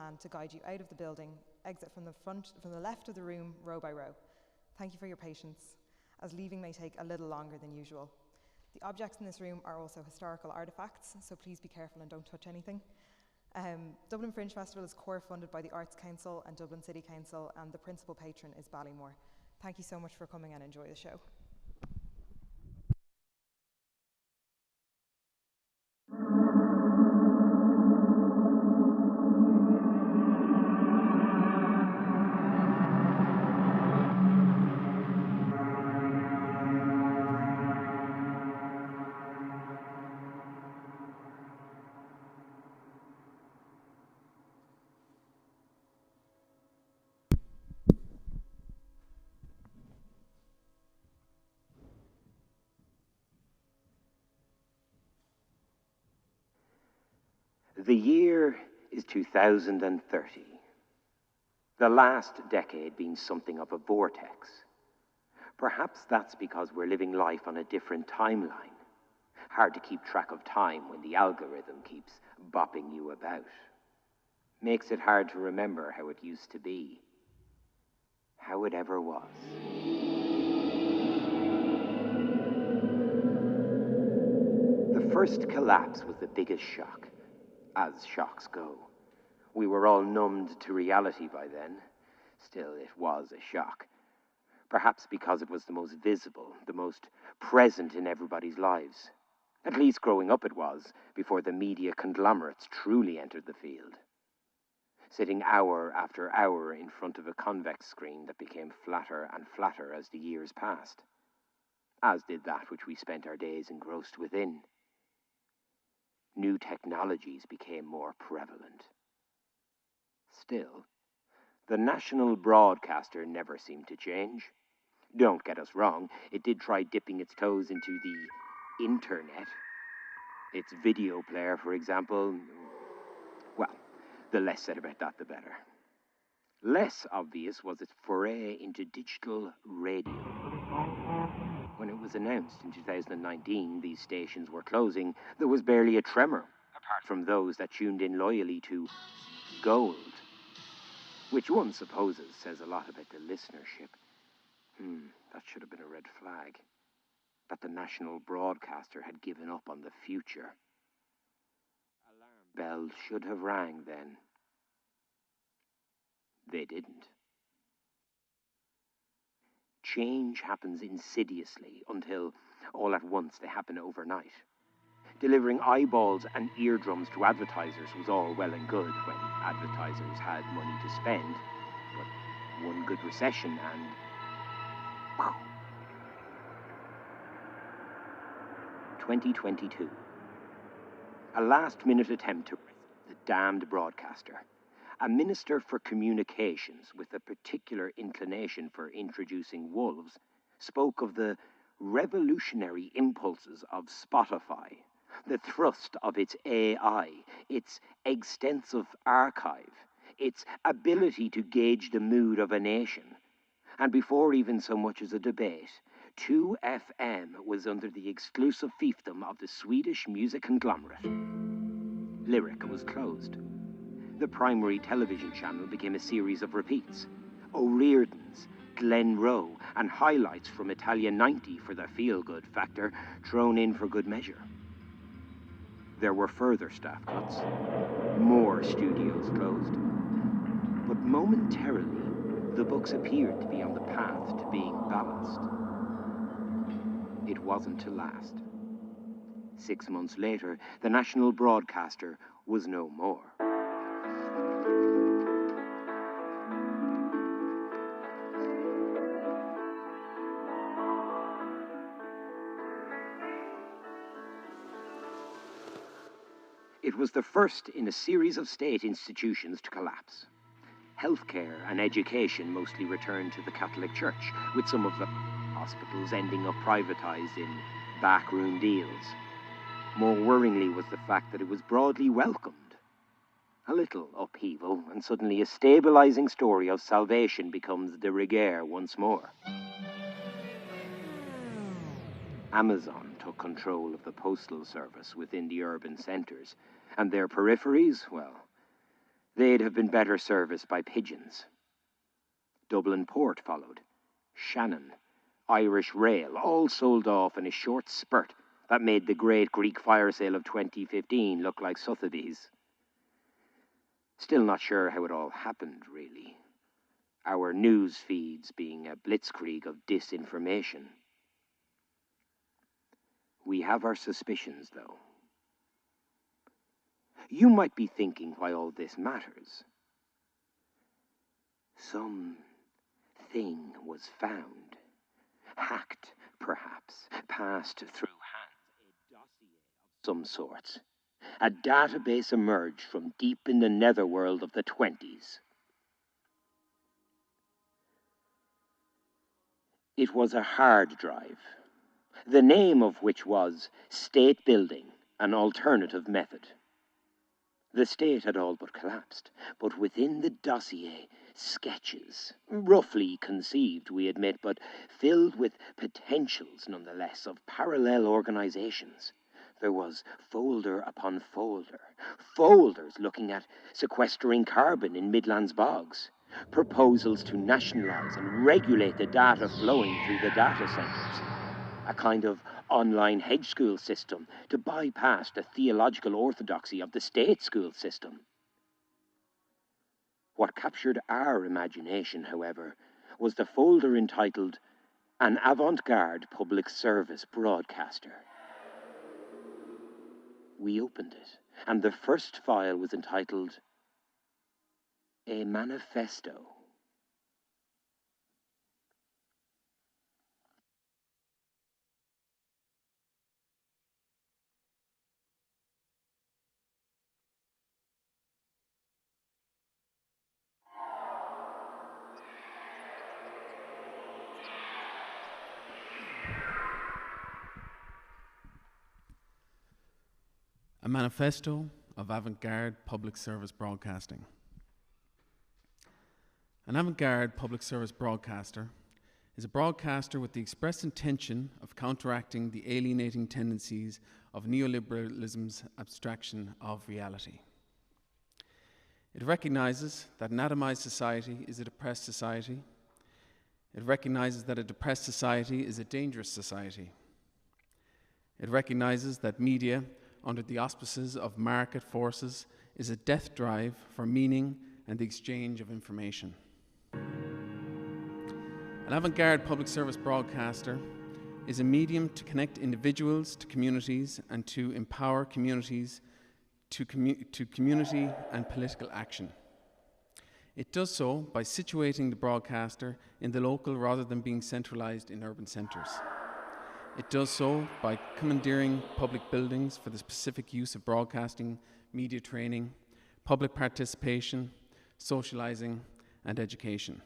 hand to guide you out of the building. Exit from the left of the room, row by row. Thank you for your patience, as leaving may take a little longer than usual. The objects in this room are also historical artefacts, so please be careful and don't touch anything. Dublin Fringe Festival is core funded by the Arts Council and Dublin City Council, and the principal patron is Ballymore. Thank you so much for coming and enjoy the show. The year is 2030, the last decade being something of a vortex. Perhaps that's because we're living life on a different timeline. Hard to keep track of time when the algorithm keeps bopping you about. Makes it hard to remember how it used to be, how it ever was. The first collapse was the biggest shock. As shocks go. We were all numbed to reality by then. Still, it was a shock. Perhaps because it was the most visible, the most present in everybody's lives. At least growing up it was, before the media conglomerates truly entered the field. Sitting hour after hour in front of a convex screen that became flatter and flatter as the years passed. As did that which we spent our days engrossed within. New technologies became more prevalent. Still, the national broadcaster never seemed to change. Don't get us wrong, it did try dipping its toes into the internet. Its video player, for example. Well, the less said about that, the better. Less obvious was its foray into digital radio. When it was announced in 2019 these stations were closing, there was barely a tremor, apart from those that tuned in loyally to Gold, which one supposes says a lot about the listenership. That should have been a red flag. That the national broadcaster had given up on the future. Alarm bells should have rang then. They didn't. Change happens insidiously until, all at once, they happen overnight. Delivering eyeballs and eardrums to advertisers was all well and good when advertisers had money to spend. But one good recession and... Wow. 2022. A last-minute attempt to rescue the damned broadcaster. A minister for communications with a particular inclination for introducing wolves spoke of the revolutionary impulses of Spotify, the thrust of its AI, its extensive archive, its ability to gauge the mood of a nation. And before even so much as a debate, 2FM was under the exclusive fiefdom of the Swedish music conglomerate. Lyric was closed. The primary television channel became a series of repeats. O'Riordan's, Glen Rowe, and highlights from Italia 90 for the feel-good factor, thrown in for good measure. There were further staff cuts. More studios closed. But momentarily, the books appeared to be on the path to being balanced. It wasn't to last. 6 months later, the national broadcaster was no more. It was the first in a series of state institutions to collapse. Healthcare and education mostly returned to the Catholic Church, with some of the hospitals ending up privatized in backroom deals. More worryingly was the fact that it was broadly welcomed. A little upheaval, and suddenly a stabilizing story of salvation becomes de rigueur once more. Amazon took control of the postal service within the urban centres, and their peripheries, well, They'd have been better serviced by pigeons. Dublin Port followed. Shannon, Irish Rail, all sold off in a short spurt that made the great Greek fire sale of 2015 look like Sotheby's. Still not sure how it all happened, really. Our news feeds being a blitzkrieg of disinformation. We have our suspicions, though. You might be thinking why all this matters. Some thing was found, hacked, perhaps, passed through hands, a dossier of some sorts. A database emerged from deep in the netherworld of the 20s. It was a hard drive, the name of which was State Building, an Alternative Method. The state had all but collapsed, but within the dossier, sketches, roughly conceived, we admit, but filled with potentials nonetheless of parallel organizations. There was folder upon folder, folders looking at sequestering carbon in Midlands bogs, proposals to nationalise and regulate the data flowing through the data centres, a kind of online hedge school system to bypass the theological orthodoxy of the state school system. What captured our imagination, however, was the folder entitled An Avant Garde Public Service Broadcaster. We opened it, and the first file was entitled A Manifesto. A manifesto of Avant Garde Public Service Broadcasting. An Avant Garde Public Service Broadcaster is a broadcaster with the express intention of counteracting the alienating tendencies of neoliberalism's abstraction of reality. It recognizes that an atomized society is a depressed society. It recognizes that a depressed society is a dangerous society. It recognizes that media, under the auspices of market forces, is a death drive for meaning and the exchange of information. An avant-garde public service broadcaster is a medium to connect individuals to communities and to empower communities to community and political action. It does so by situating the broadcaster in the local rather than being centralized in urban centres. It does so by commandeering public buildings for the specific use of broadcasting, media training, public participation, socializing, and education.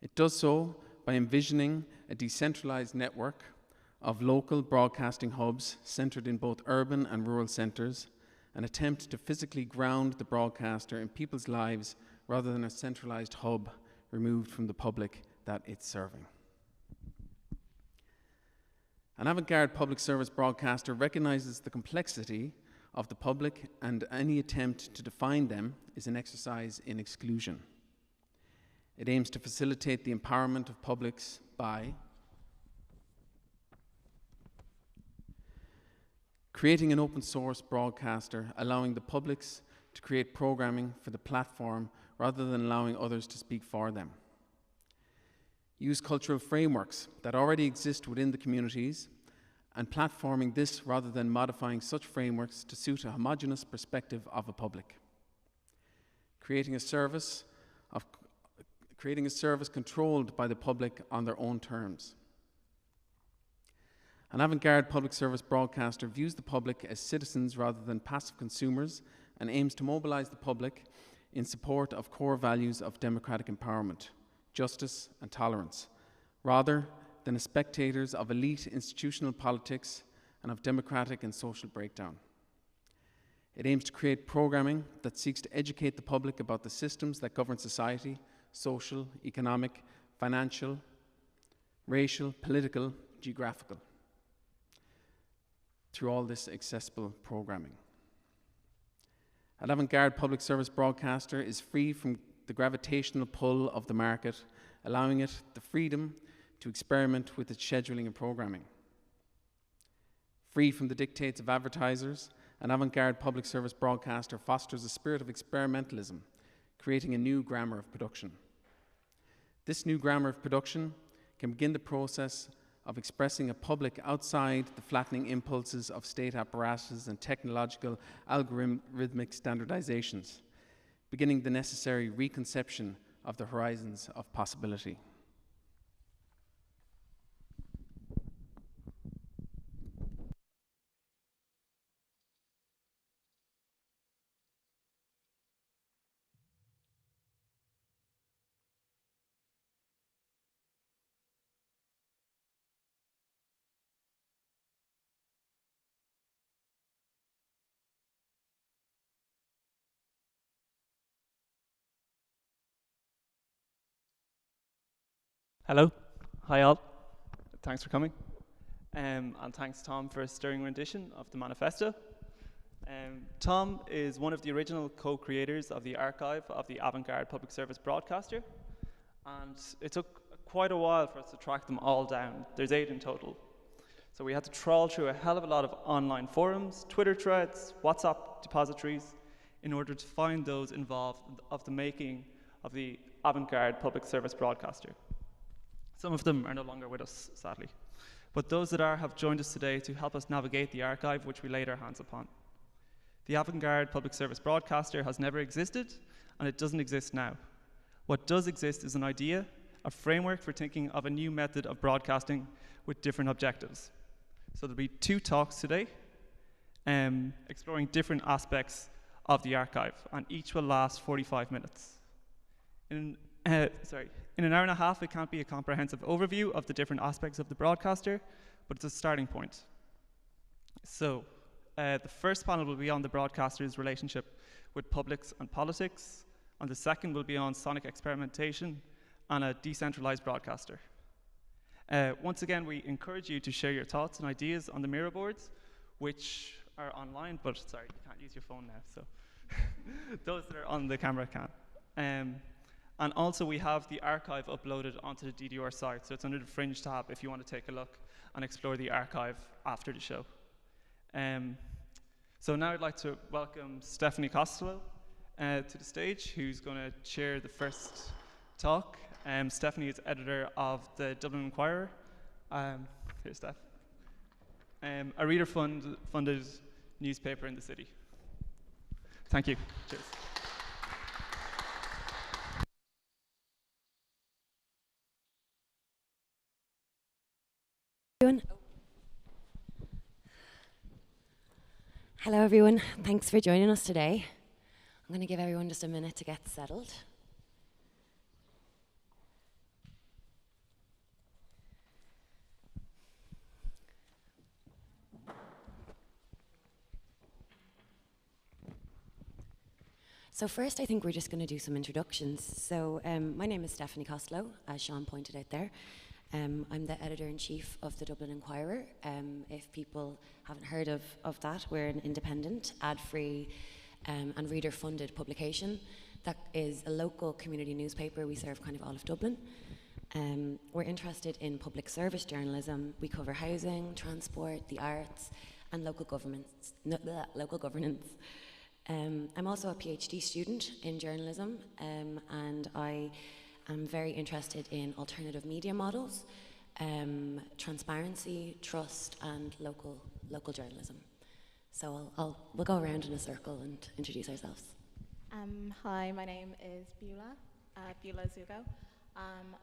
It does so by envisioning a decentralized network of local broadcasting hubs centered in both urban and rural centers, an attempt to physically ground the broadcaster in people's lives rather than a centralized hub removed from the public that it's serving. An avant-garde public service broadcaster recognizes the complexity of the public, and any attempt to define them is an exercise in exclusion. It aims to facilitate the empowerment of publics by creating an open source broadcaster, allowing the publics to create programming for the platform rather than allowing others to speak for them. Use cultural frameworks that already exist within the communities and platforming this rather than modifying such frameworks to suit a homogeneous perspective of a public. Creating a service controlled by the public on their own terms. An avant-garde public service broadcaster views the public as citizens rather than passive consumers and aims to mobilize the public in support of core values of democratic empowerment, justice, and tolerance, rather than as spectators of elite institutional politics and of democratic and social breakdown. It aims to create programming that seeks to educate the public about the systems that govern society, social, economic, financial, racial, political, geographical, through all this accessible programming. An Avant Garde public service broadcaster is free from the gravitational pull of the market, allowing it the freedom to experiment with its scheduling and programming. Free from the dictates of advertisers, an Avant Garde public service broadcaster fosters a spirit of experimentalism, creating a new grammar of production. This new grammar of production can begin the process of expressing a public outside the flattening impulses of state apparatuses and technological algorithmic standardizations, beginning the necessary reconception of the horizons of possibility. Hello. Hi all. Thanks for coming. And thanks Tom for a stirring rendition of the manifesto. Tom is one of the original co-creators of the archive of the Avant Garde public service broadcaster. And it took quite a while for us to track them all down. There's 8 in total. So we had to trawl through a hell of a lot of online forums, Twitter threads, WhatsApp depositories, in order to find those involved of the making of the Avant Garde public service broadcaster. Some of them are no longer with us, sadly. But those that are have joined us today to help us navigate the archive, which we laid our hands upon. The Avant Garde public service broadcaster has never existed, and it doesn't exist now. What does exist is an idea, a framework for thinking of a new method of broadcasting with different objectives. So there'll be 2 talks today, exploring different aspects of the archive, and each will last 45 minutes. In an hour and a half, it can't be a comprehensive overview of the different aspects of the broadcaster, but it's a starting point. So, the first panel will be on the broadcaster's relationship with publics and politics, and the second will be on sonic experimentation and a decentralized broadcaster. Once again, we encourage you to share your thoughts and ideas on the mirror boards, which are online, but sorry, you can't use your phone now, so those that are on the camera can. And also we have the archive uploaded onto the DDR site, so it's under the Fringe tab if you want to take a look and explore the archive after the show. So now I'd like to welcome Stephanie Costello to the stage, who's going to chair the first talk. Stephanie is editor of the Dublin Inquirer. Here's Steph. A reader-funded newspaper in the city. Thank you. Cheers. Hello everyone, thanks for joining us today. I'm going to give everyone just a minute to get settled. So first I think we're just going to do some introductions. So my name is Stephanie Costello, as Sean pointed out there. I'm the editor-in-chief of the Dublin Inquirer. If people haven't heard of that, we're an independent, ad-free and reader-funded publication that is a local community newspaper. We serve kind of all of Dublin. We're interested in public service journalism. We cover housing, transport, the arts, and local governance. I'm also a PhD student in journalism, and I I'm very interested in alternative media models, transparency, trust, and local journalism. So we'll go around in a circle and introduce ourselves. Hi, my name is Beulah Zugo.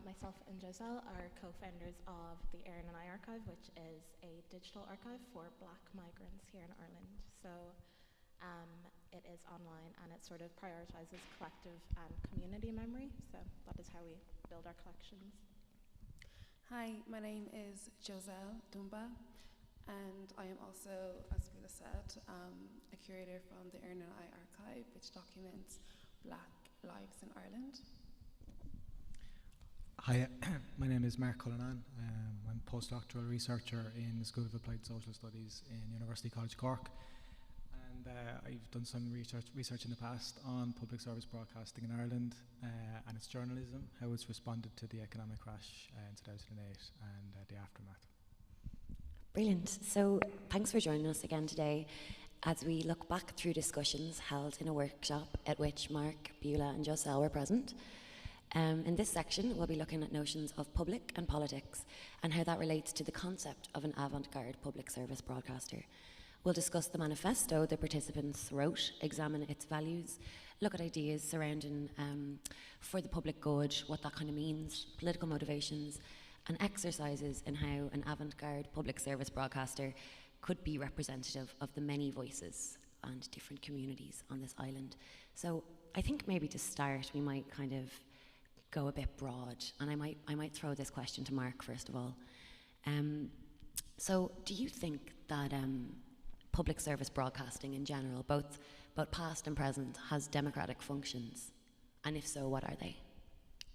Myself and Giselle are co-founders of the Erin and I Archive, which is a digital archive for Black migrants here in Ireland. So it is online and it sort of prioritizes collective and community memory. So that is how we build our collections. Hi, my name is Giselle Dumba, and I am also, as Beulah said, a curator from the Erin and I Archive, which documents Black lives in Ireland. Hi, my name is Mark Cullinan. I'm a postdoctoral researcher in the School of Applied Social Studies in University College Cork. And I've done some research in the past on public service broadcasting in Ireland and its journalism, how it's responded to the economic crash in 2008 and the aftermath. Brilliant. So thanks for joining us again today as we look back through discussions held in a workshop at which Mark, Beulah and Joselle were present. In this section, we'll be looking at notions of public and politics and how that relates to the concept of an avant-garde public service broadcaster. We'll discuss the manifesto the participants wrote, examine its values, look at ideas surrounding for the public good, what that kind of means, political motivations, and exercises in how an avant-garde public service broadcaster could be representative of the many voices and different communities on this island. So I think maybe to start, we might kind of go a bit broad, and I might throw this question to Mark first of all. So do you think that public service broadcasting in general, both past and present, has democratic functions? And if so, what are they?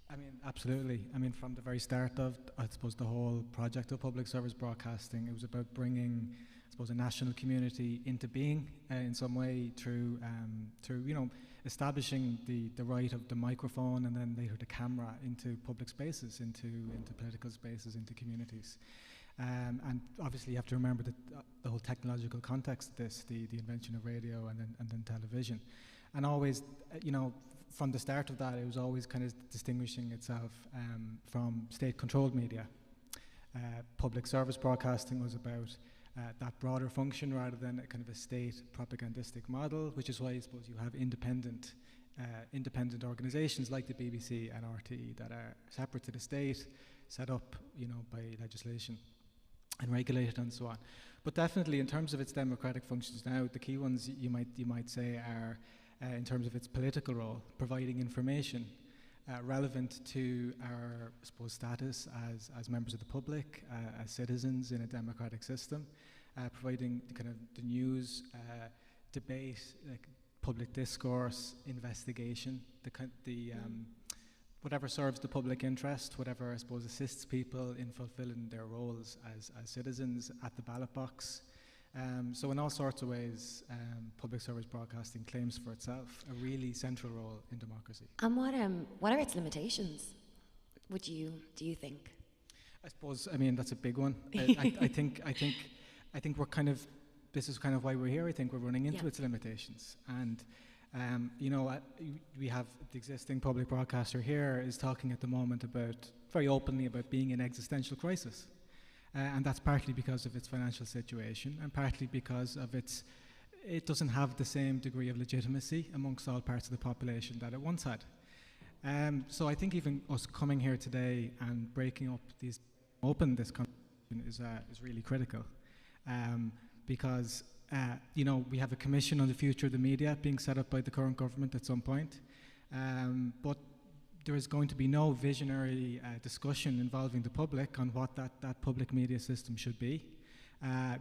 I mean, absolutely. I mean, from the very start of, I suppose, the whole project of public service broadcasting, it was about bringing, I suppose, a national community into being in some way through you know, establishing the right of the microphone and then later the camera into public spaces, into political spaces, into communities. And obviously you have to remember that the whole technological context of this, the invention of radio and then television. And always, you know, from the start of that, it was always kind of distinguishing itself from state-controlled media. Public service broadcasting was about that broader function rather than a kind of a state propagandistic model, which is why I suppose you have independent organizations like the BBC and RTE that are separate to the state, set up, you know, by legislation and regulated and so on. But definitely in terms of its democratic functions now, the key ones you might say are in terms of its political role, providing information relevant to our, I suppose, status as members of the public, as citizens in a democratic system, providing the kind of the news, debate, public discourse, investigation, whatever serves the public interest, whatever, I suppose, assists people in fulfilling their roles as citizens at the ballot box. So in all sorts of ways, public service broadcasting claims for itself a really central role in democracy. And what are its limitations, do you think? I suppose, I mean, that's a big one. I think we're kind of, this is kind of why we're here. I think we're running into its limitations. And you know, we have the existing public broadcaster here is talking at the moment very openly about being in existential crisis. And that's partly because of its financial situation and partly because of it doesn't have the same degree of legitimacy amongst all parts of the population that it once had. So I think even us coming here today and breaking up this conversation is really critical. Because you know, we have a commission on the future of the media being set up by the current government at some point, but there is going to be no visionary discussion involving the public on what that public media system should be.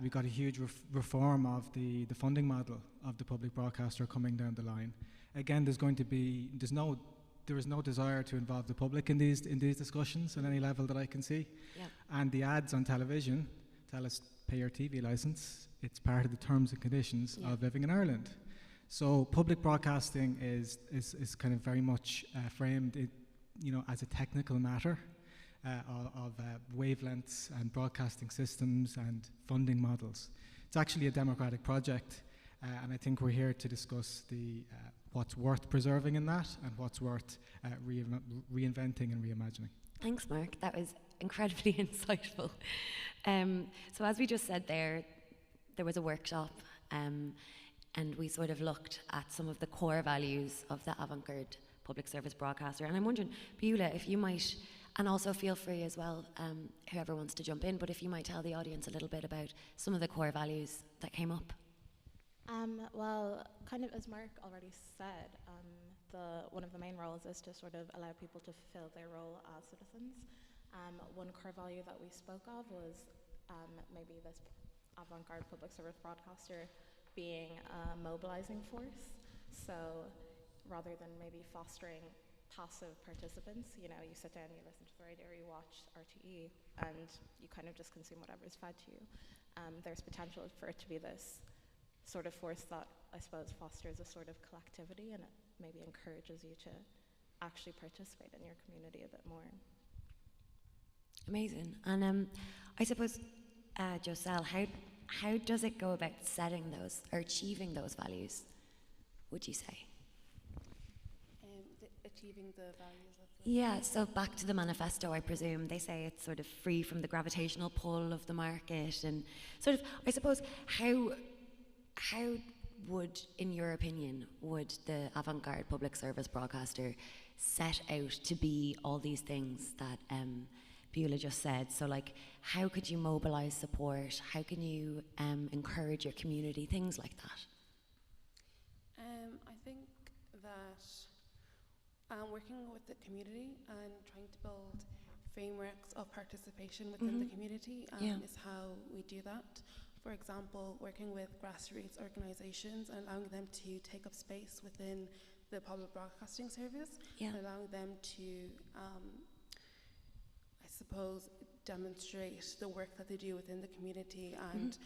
We've got a huge reform of the funding model of the public broadcaster coming down the line. Again, there is no desire to involve the public in these discussions at any level that I can see. Yeah. And the ads on television tell us pay your TV license. It's part of the terms and conditions of living in Ireland. So public broadcasting is kind of very much framed, you know, as a technical matter of wavelengths and broadcasting systems and funding models. It's actually a democratic project, and I think we're here to discuss what's worth preserving in that and what's worth reinventing and reimagining. Thanks, Mark. That was incredibly insightful. So as we just said there was a workshop, and we sort of looked at some of the core values of the avant-garde public service broadcaster. And I'm wondering, Beulah, if you might, and also feel free as well, whoever wants to jump in, but if you might tell the audience a little bit about some of the core values that came up. Well, kind of as Mark already said, one of the main roles is to sort of allow people to fulfill their role as citizens. One core value that we spoke of was maybe this avant-garde public service broadcaster being a mobilizing force. So rather than maybe fostering passive participants, you know, you sit down, you listen to the radio, or you watch RTE, and you kind of just consume whatever is fed to you. There's potential for it to be this sort of force that I suppose fosters a sort of collectivity, and it maybe encourages you to actually participate in your community a bit more. Amazing. And I suppose, Joselle, how does it go about setting those or achieving those values, would you say? Achieving the values of Yeah, so back to the manifesto, I presume. They say it's sort of free from the gravitational pull of the market, and sort of, I suppose, how would, in your opinion, would the Avant Garde public service broadcaster set out to be all these things that Beulah just said? So, like, how could you mobilize support? How can you encourage your community? Things like that. I think that working with the community and trying to build frameworks of participation within the community is how we do that. For example, working with grassroots organisations and allowing them to take up space within the public broadcasting service, and allowing them to, I suppose, demonstrate the work that they do within the community, and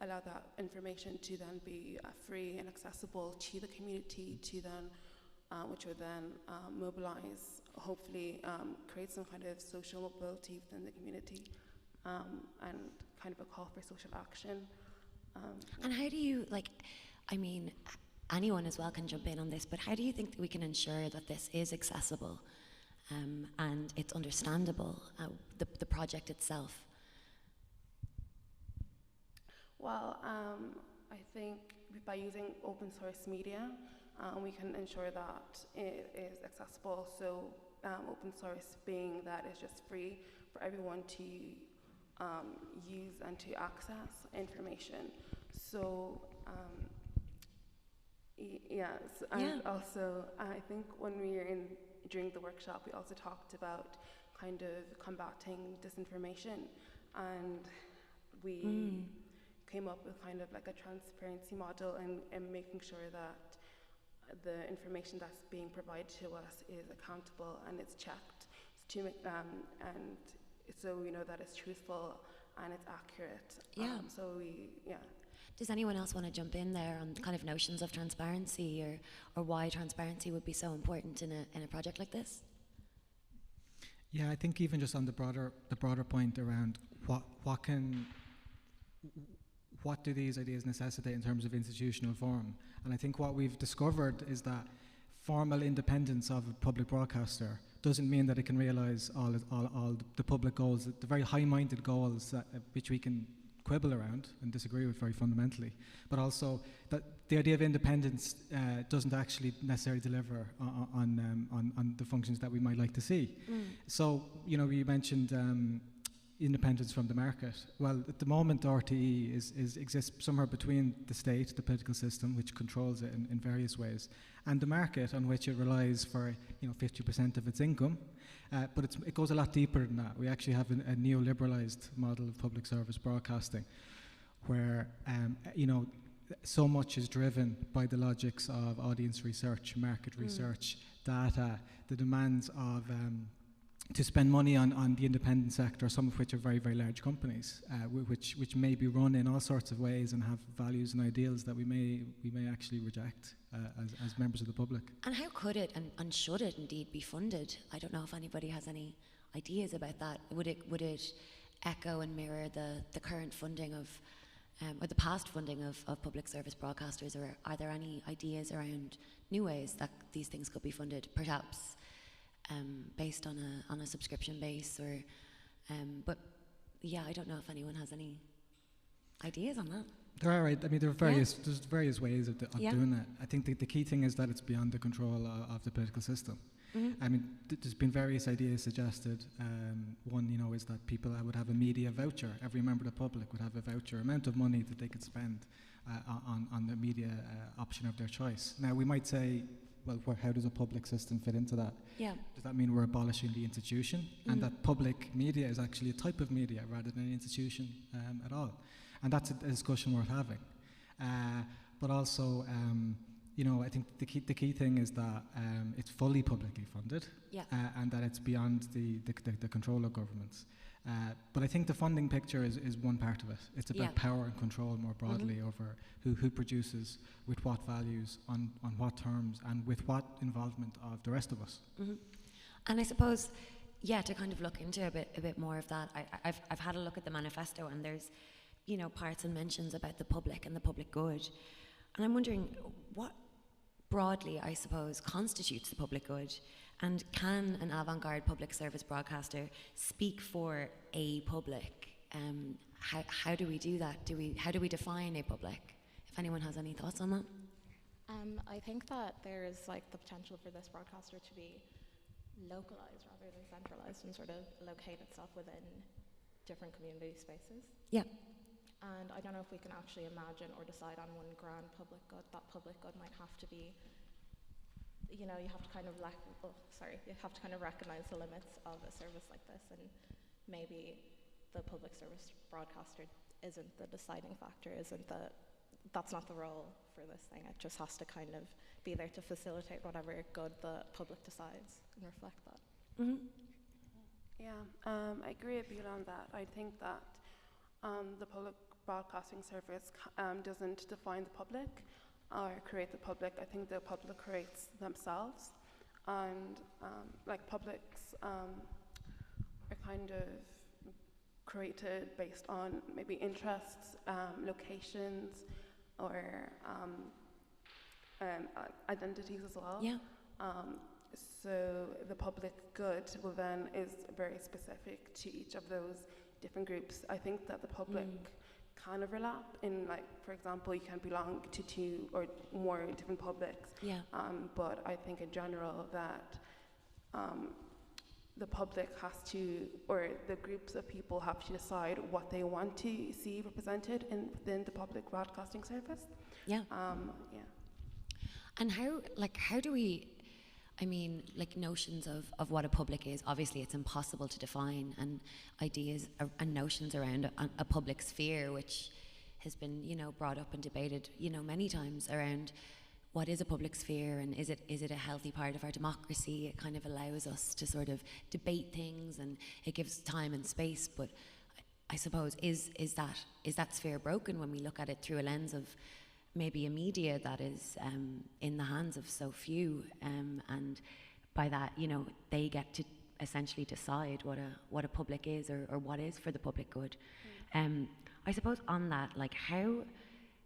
allow that information to then be free and accessible to the community, to then which would then mobilize, hopefully create some kind of social mobility within the community, and kind of a call for social action. And how do you, like, I mean, anyone as well can jump in on this, but how do you think that we can ensure that this is accessible and it's understandable, the project itself? Well, I think by using open source media, we can ensure that it is accessible. So open source being that it's just free for everyone to use and to access information. So yes, and also I think when we were during the workshop, we also talked about kind of combating disinformation, and we came up with kind of like a transparency model, and making sure that the information that's being provided to us is accountable and it's checked to make, and so we know that it's truthful and it's accurate. Does anyone else want to jump in there on kind of notions of transparency, or why transparency would be so important in a project like this? Yeah, I think even just on the broader point around what do these ideas necessitate in terms of institutional form? And I think what we've discovered is that formal independence of a public broadcaster doesn't mean that it can realise all the public goals, the very high-minded goals that, which we can quibble around and disagree with very fundamentally, but also that the idea of independence doesn't actually necessarily deliver on the functions that we might like to see. So, you know, we mentioned independence from the market. Well, at the moment, RTE exists somewhere between the state, the political system, which controls it in various ways, and the market, on which it relies for 50% of its income. But it goes a lot deeper than that. We actually have a neoliberalized model of public service broadcasting, where so much is driven by the logics of audience research, market research, data, the demands of to spend money on the independent sector, some of which are very, very large companies, which may be run in all sorts of ways and have values and ideals that we may actually reject as members of the public. And how could it and should it indeed be funded? I don't know if anybody has any ideas about that. Would it echo and mirror the current funding of or the past funding of public service broadcasters, or are there any ideas around new ways that these things could be funded, perhaps based on a subscription base, or but yeah, I don't know if anyone has any ideas on that. There are, I mean, there's various ways of doing that. I think the key thing is that it's beyond the control of the political system. I mean, there's been various ideas suggested. One, is that people would have a media voucher. Every member of the public would have a voucher amount of money that they could spend on the media option of their choice. Now, we might say, well, how does a public system fit into that? Yeah. Does that mean we're abolishing the institution? And that public media is actually a type of media rather than an institution at all? And that's a discussion worth having. But also, I think the key thing is that it's fully publicly funded, and that it's beyond the control of governments. But I think the funding picture is one part of it. It's about power and control more broadly over who produces, with what values, on what terms, and with what involvement of the rest of us. And I suppose, to kind of look into a bit more of that, I've had a look at the manifesto, and there's, parts and mentions about the public and the public good. And I'm wondering what broadly, I suppose, constitutes the public good, and can an Avant Garde public service broadcaster speak for a public? How do we do that? How do we define a public? If anyone has any thoughts on that? I think that there is the potential for this broadcaster to be localized rather than centralized and sort of locate itself within different community spaces. Yeah. And I don't know if we can actually imagine or decide on one grand public good. That public good might have to be, you have to kind of you have to kind of recognize the limits of a service like this, and maybe the public service broadcaster isn't the deciding factor, that's not the role for this thing. It just has to kind of be there to facilitate whatever good the public decides and reflect that. Yeah, I agree with you on that. I think that the public broadcasting service doesn't define the public or create the public. I think the public creates themselves, and publics are kind of created based on maybe interests, locations, or identities as well. Yeah. So the public good is very specific to each of those different groups. I think that the public can overlap in, for example, you can belong to 2 or more different publics. Yeah. But I think in general that the public has to, or the groups of people have to decide what they want to see represented within the public broadcasting service. Yeah. Yeah. And how do we, notions of what a public is, obviously it's impossible to define, and ideas and notions around a public sphere, which has been, brought up and debated, many times around what is a public sphere, and is it a healthy part of our democracy? It kind of allows us to sort of debate things, and it gives time and space, but I suppose is that sphere broken when we look at it through a lens of maybe a media that is in the hands of so few, and by that, they get to essentially decide what a public is, or what is for the public good. I suppose on that,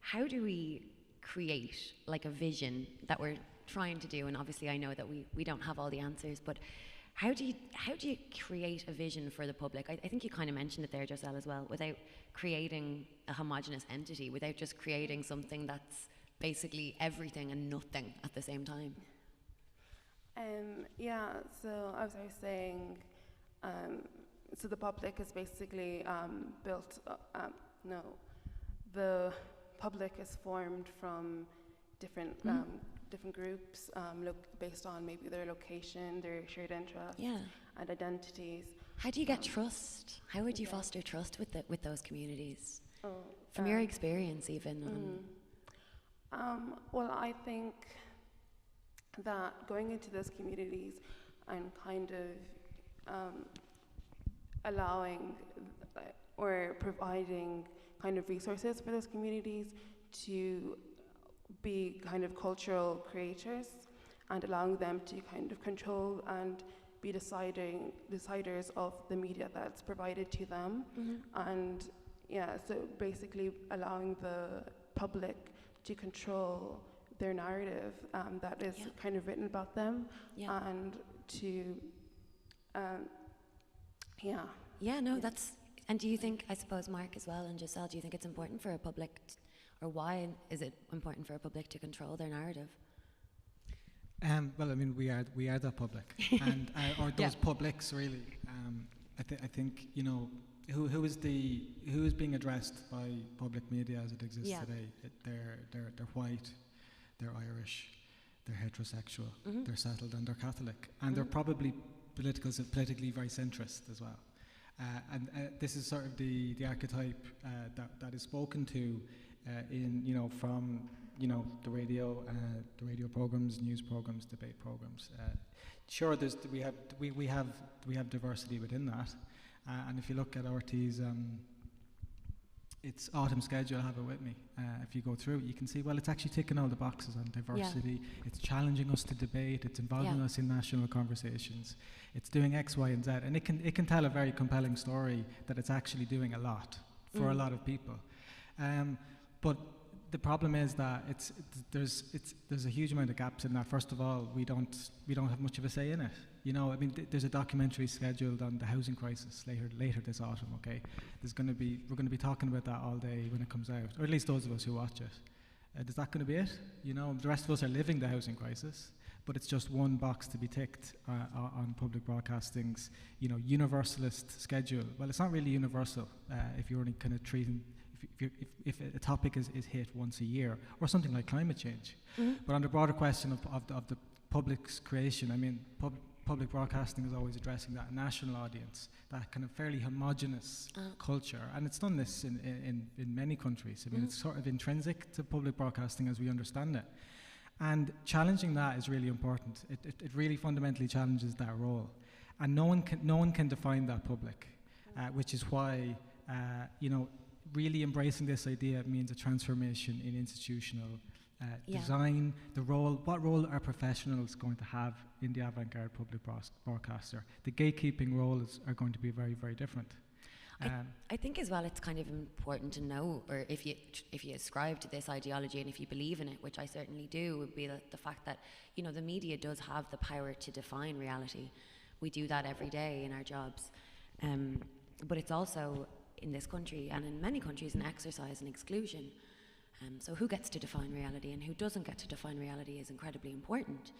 how do we create a vision that we're trying to do? And obviously I know that we don't have all the answers, but how do you create a vision for the public? I think you kind of mentioned it there, Joselle, as well, without creating a homogenous entity, without just creating something that's basically everything and nothing at the same time. So as I was saying, so the public is basically the public is formed from different different groups based on maybe their location, their shared interests, and identities. How do you get trust? How would you foster trust with those communities? From your experience, even. Well, I think that going into those communities and kind of allowing or providing kind of resources for those communities to be kind of cultural creators, and allowing them to kind of control and be deciders of the media that's provided to them. And so basically allowing the public to control their narrative that is kind of written about them, and to that's. And do you think, I suppose, Mark as well, and Giselle, do you think it's important for a public, or why is it important for a public to control their narrative? Well, I mean, we are the public, and or those publics really. I think who is being addressed by public media as it exists today. They're white, they're Irish, they're heterosexual, they're settled, and they're Catholic, and they're probably politically very centrist as well. And this is sort of the archetype that is spoken to from you know, the radio programs, news programs, debate programs. Sure, we have diversity within that, and if you look at RT's its autumn schedule, I have it with me. If you go through it, you can see, well, it's actually ticking all the boxes on diversity. Yeah. It's challenging us to debate. It's involving us in national conversations. It's doing X, Y, and Z, and it can tell a very compelling story that it's actually doing a lot for a lot of people. But the problem is that there's a huge amount of gaps in that. First of all, we don't have much of a say in it. You know, I mean, there's a documentary scheduled on the housing crisis later this autumn. Okay, we're going to be talking about that all day when it comes out, or at least those of us who watch it. Is that going to be it? You know, the rest of us are living the housing crisis, but it's just one box to be ticked on public broadcasting's, you know, universalist schedule. Well, it's not really universal if you're only kind of treating. If a topic is hit once a year, or something like climate change. But on the broader question of the public's creation, I mean, public broadcasting is always addressing that national audience, that kind of fairly homogenous culture, and it's done this in many countries. I mean, it's sort of intrinsic to public broadcasting as we understand it, and challenging that is really important. It really fundamentally challenges that role, and no one can define that public, which is why you know, really embracing this idea means a transformation in institutional design. What role are professionals going to have in the avant-garde public broadcaster? The gatekeeping roles are going to be very, very different. I think as well it's kind of important to know, or if you ascribe to this ideology and if you believe in it, which I certainly do, would be the fact that, you know, the media does have the power to define reality. We do that every day in our jobs. But it's also, in this country and in many countries, an exercise in exclusion. So who gets to define reality and who doesn't get to define reality is incredibly important.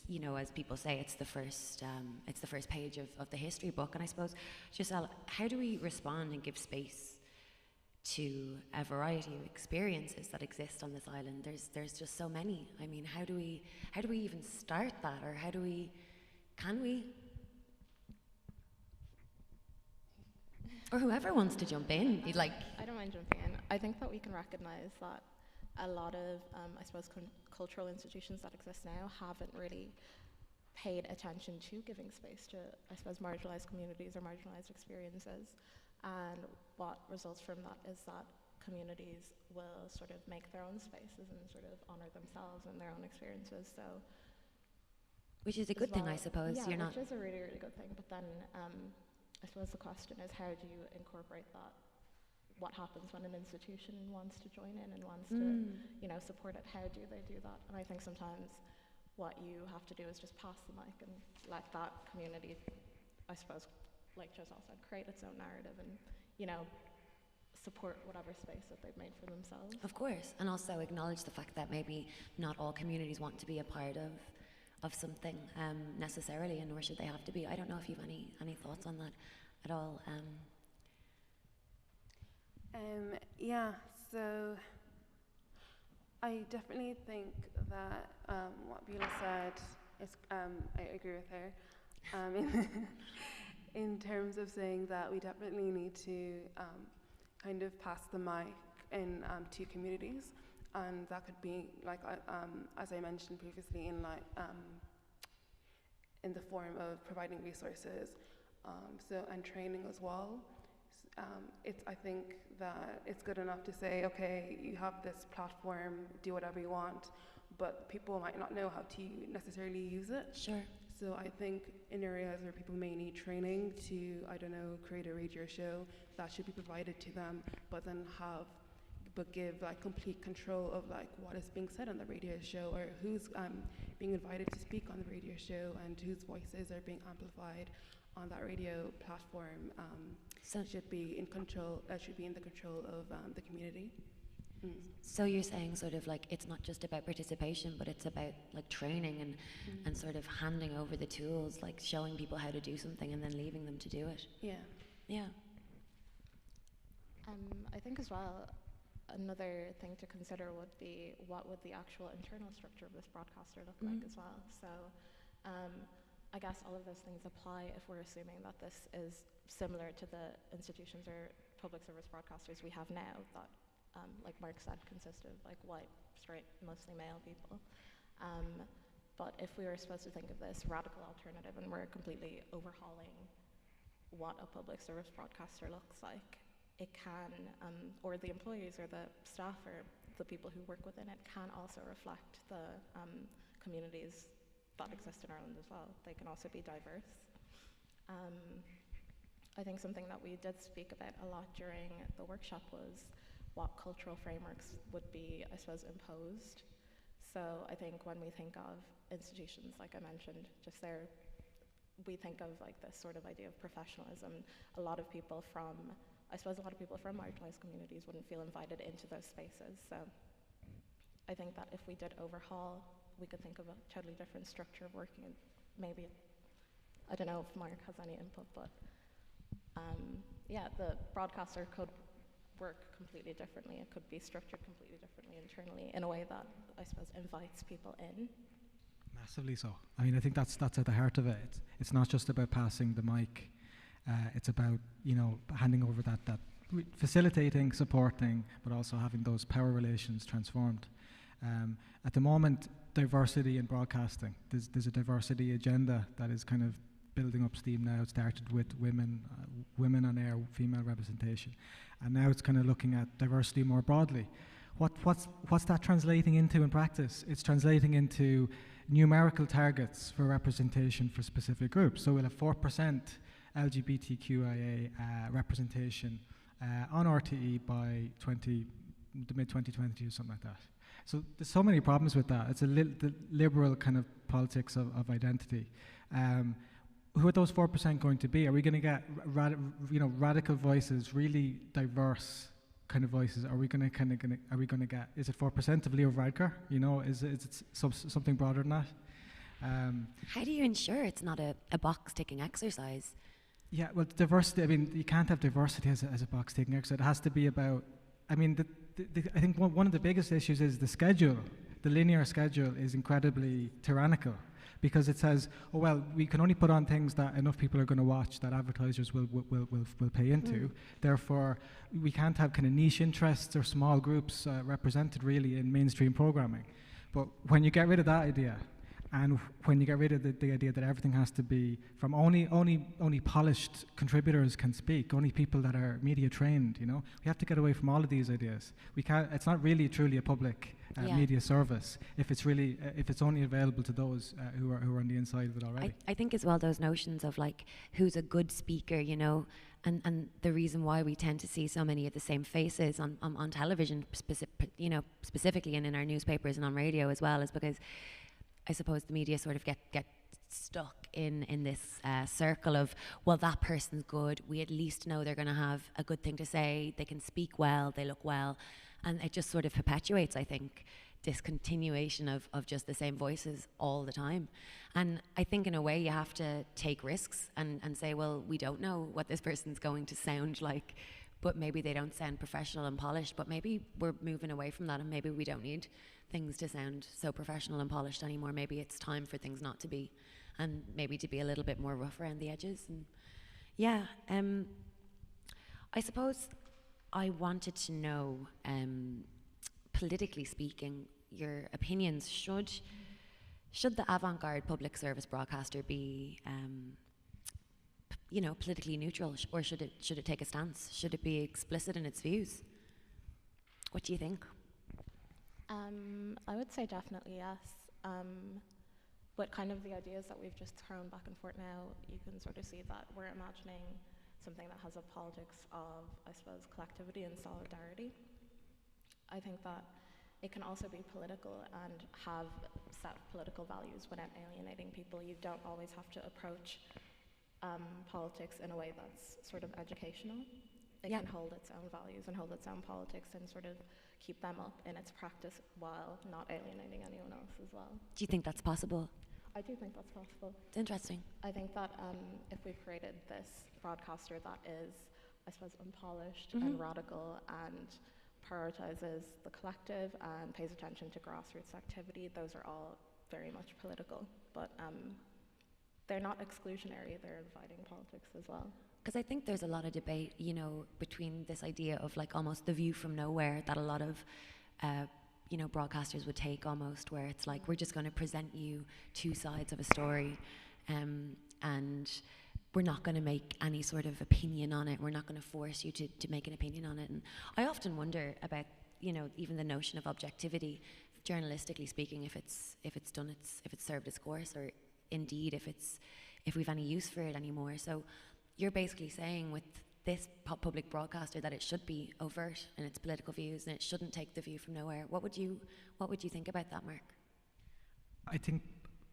You know, as people say, it's the first page of the history book. And I suppose, Giselle, how do we respond and give space to a variety of experiences that exist on this island? There's just so many. I mean, how do we even start that, or can we? Or whoever wants to jump in, I don't mind jumping in. I think that we can recognise that a lot of, I suppose, cultural institutions that exist now haven't really paid attention to giving space to, I suppose, marginalised communities or marginalised experiences. And what results from that is that communities will sort of make their own spaces and sort of honour themselves and their own experiences. So, which is a good thing, I suppose. Yeah, which is a really, really good thing. But then, I suppose the question is, how do you incorporate that? What happens when an institution wants to join in and wants to, you know, support it? How do they do that? And I think sometimes what you have to do is just pass the mic and let that community, I suppose, like Giselle said, create its own narrative and, you know, support whatever space that they've made for themselves. Of course, and also acknowledge the fact that maybe not all communities want to be a part of something necessarily, and nor should they have to be. I don't know if you have any thoughts on that at all. Yeah, so I definitely think that what Beulah said is, I agree with her, in terms of saying that we definitely need to kind of pass the mic in to communities. And that could be, like, as I mentioned previously, in the form of providing resources, and training as well. I think that it's good enough to say, okay, you have this platform, do whatever you want, but people might not know how to necessarily use it. Sure. So I think in areas where people may need training to, I don't know, create a radio show, that should be provided to them, but give like complete control of like what is being said on the radio show, or who's being invited to speak on the radio show, and whose voices are being amplified on that radio platform. Should be in control. Should be in the control of the community. So you're saying sort of like it's not just about participation, but it's about like training and sort of handing over the tools, like showing people how to do something and then leaving them to do it. Yeah. Yeah. I think as well, another thing to consider would be what would the actual internal structure of this broadcaster look like as well. So I guess all of those things apply if we're assuming that this is similar to the institutions or public service broadcasters we have now that like Mark said, consist of like white, straight, mostly male people. But if we were supposed to think of this radical alternative and we're completely overhauling what a public service broadcaster looks like, it can, or the employees or the staff or the people who work within it can also reflect the communities that exist in Ireland as well. They can also be diverse. I think something that we did speak about a lot during the workshop was what cultural frameworks would be, I suppose, imposed. So I think when we think of institutions, like I mentioned just there, we think of like this sort of idea of professionalism. A lot of people from marginalized communities wouldn't feel invited into those spaces. So I think that if we did overhaul, we could think of a totally different structure of working. And maybe, I don't know if Mark has any input, but yeah, the broadcaster could work completely differently. It could be structured completely differently internally in a way that I suppose invites people in. Massively so. I mean, I think that's at the heart of it. It's not just about passing the mic. It's about, handing over that facilitating, supporting, but also having those power relations transformed. At the moment, diversity in broadcasting. There's a diversity agenda that is kind of building up steam now. It started with women on air, female representation, and now it's kind of looking at diversity more broadly. What's that translating into in practice? It's translating into numerical targets for representation for specific groups. So we'll have 4% LGBTQIA representation on RTE by the mid-2020 or something like that. So there's so many problems with that. It's the liberal kind of politics of identity. Who are those 4% going to be? Are we going to get radical voices, really diverse kind of voices? Are we going to get? Is it 4% of Leo Varadkar? Is it something broader than that? How do you ensure it's not a box-ticking exercise? Yeah, well, diversity. I mean, you can't have diversity as a box-ticking exercise. It has to be about. I mean, I think one of the biggest issues is the schedule. The linear schedule is incredibly tyrannical, because it says, oh well, we can only put on things that enough people are going to watch, that advertisers will pay into. Therefore, we can't have kind of niche interests or small groups represented really in mainstream programming. But when you get rid of that idea, and when you get rid of the idea that everything has to be from only polished contributors can speak, only people that are media trained, we have to get away from all of these ideas. We can't. It's not really truly a public media service if it's only available to those who are on the inside of it already. I think as well those notions of like who's a good speaker, and the reason why we tend to see so many of the same faces on television, specifically and in our newspapers and on radio as well, is because I suppose the media sort of get stuck in this circle of, well, that person's good, we at least know they're going to have a good thing to say, they can speak well, they look well, and it just sort of perpetuates, I think, this continuation of just the same voices all the time. And I think in a way you have to take risks and say, well, we don't know what this person's going to sound like, but maybe they don't sound professional and polished, but maybe we're moving away from that and maybe we don't need things to sound so professional and polished anymore. Maybe it's time for things not to be, and maybe to be a little bit more rough around the edges. And yeah, I suppose I wanted to know, politically speaking, your opinions. Should the Avant Garde public service broadcaster be politically neutral, or should it take a stance? Should it be explicit in its views? What do you think? I would say definitely yes. But kind of the ideas that we've just thrown back and forth now, you can sort of see that we're imagining something that has a politics of, I suppose, collectivity and solidarity. I think that it can also be political and have set political values without alienating people. You don't always have to approach politics in a way that's sort of educational. It can hold its own values and hold its own politics and sort of keep them up in its practice while not alienating anyone else as well. Do you think that's possible? I do think that's possible. It's interesting. I think that if we've created this broadcaster that is, I suppose, unpolished and radical and prioritizes the collective and pays attention to grassroots activity, those are all very much political. But they're not exclusionary, they're inviting politics as well. Because I think there's a lot of debate, you know, between this idea of like almost the view from nowhere that a lot of, you know, broadcasters would take almost, where it's like, we're just going to present you two sides of a story, and we're not going to make any sort of opinion on it. We're not going to force you to make an opinion on it. And I often wonder about, you know, even the notion of objectivity, journalistically speaking, if it's served its course, or indeed if we've any use for it anymore. So you're basically saying with this public broadcaster that it should be overt in its political views and it shouldn't take the view from nowhere. What would you think about that, Mark? I think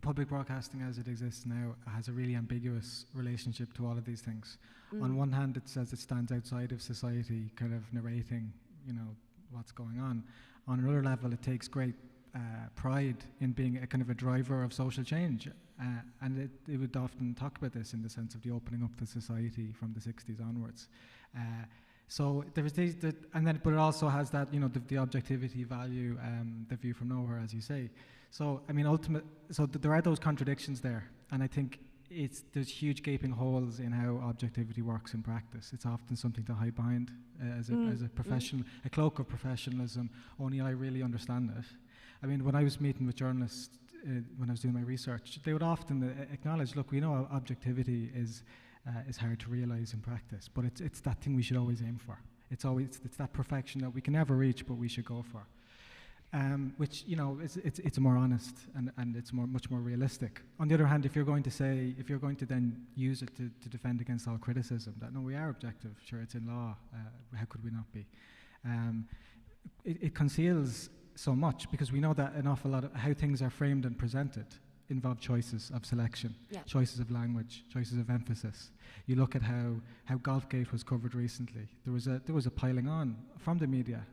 public broadcasting as it exists now has a really ambiguous relationship to all of these things. On one hand, it says it stands outside of society, kind of narrating, you know, what's going on. On another level, it takes great pride in being a kind of a driver of social change. And it would often talk about this in the sense of the opening up to society from the 60s onwards. So there is these, but it also has that, you know, the objectivity value, the view from nowhere, as you say. So I mean, there are those contradictions there, and I think there's huge gaping holes in how objectivity works in practice. It's often something to hide behind as a professional, a cloak of professionalism. Only I really understand it. I mean, when I was meeting with journalists, when I was doing my research, they would often acknowledge, look, we know objectivity is hard to realize in practice, but it's that thing we should always aim for. It's that perfection that we can never reach, but we should go for. Which, you know, it's more honest and it's much more realistic. On the other hand, if you're going to then use it to defend against all criticism, that no, we are objective. Sure, it's in law. How could we not be? It conceals so much, because we know that an awful lot of how things are framed and presented involve choices of selection, choices of language, choices of emphasis. You look at how Golfgate was covered recently. There was a piling on from the media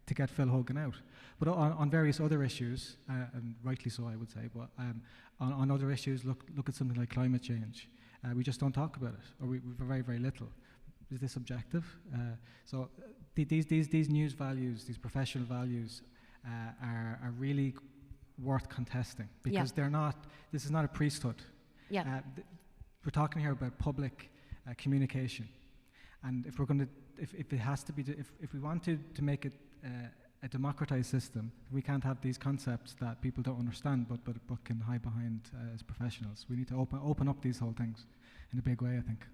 to get Phil Hogan out, but on various other issues, and rightly so, I would say. But on other issues, look at something like climate change. We just don't talk about it, or we very, very little. Is this objective? So these news values, these professional values, are really worth contesting, because they're not. This is not a priesthood. We're talking here about public communication, and if we're going to, if it has to be, if we want to make it a democratized system, we can't have these concepts that people don't understand, but can hide behind as professionals. We need to open up these whole things in a big way, I think.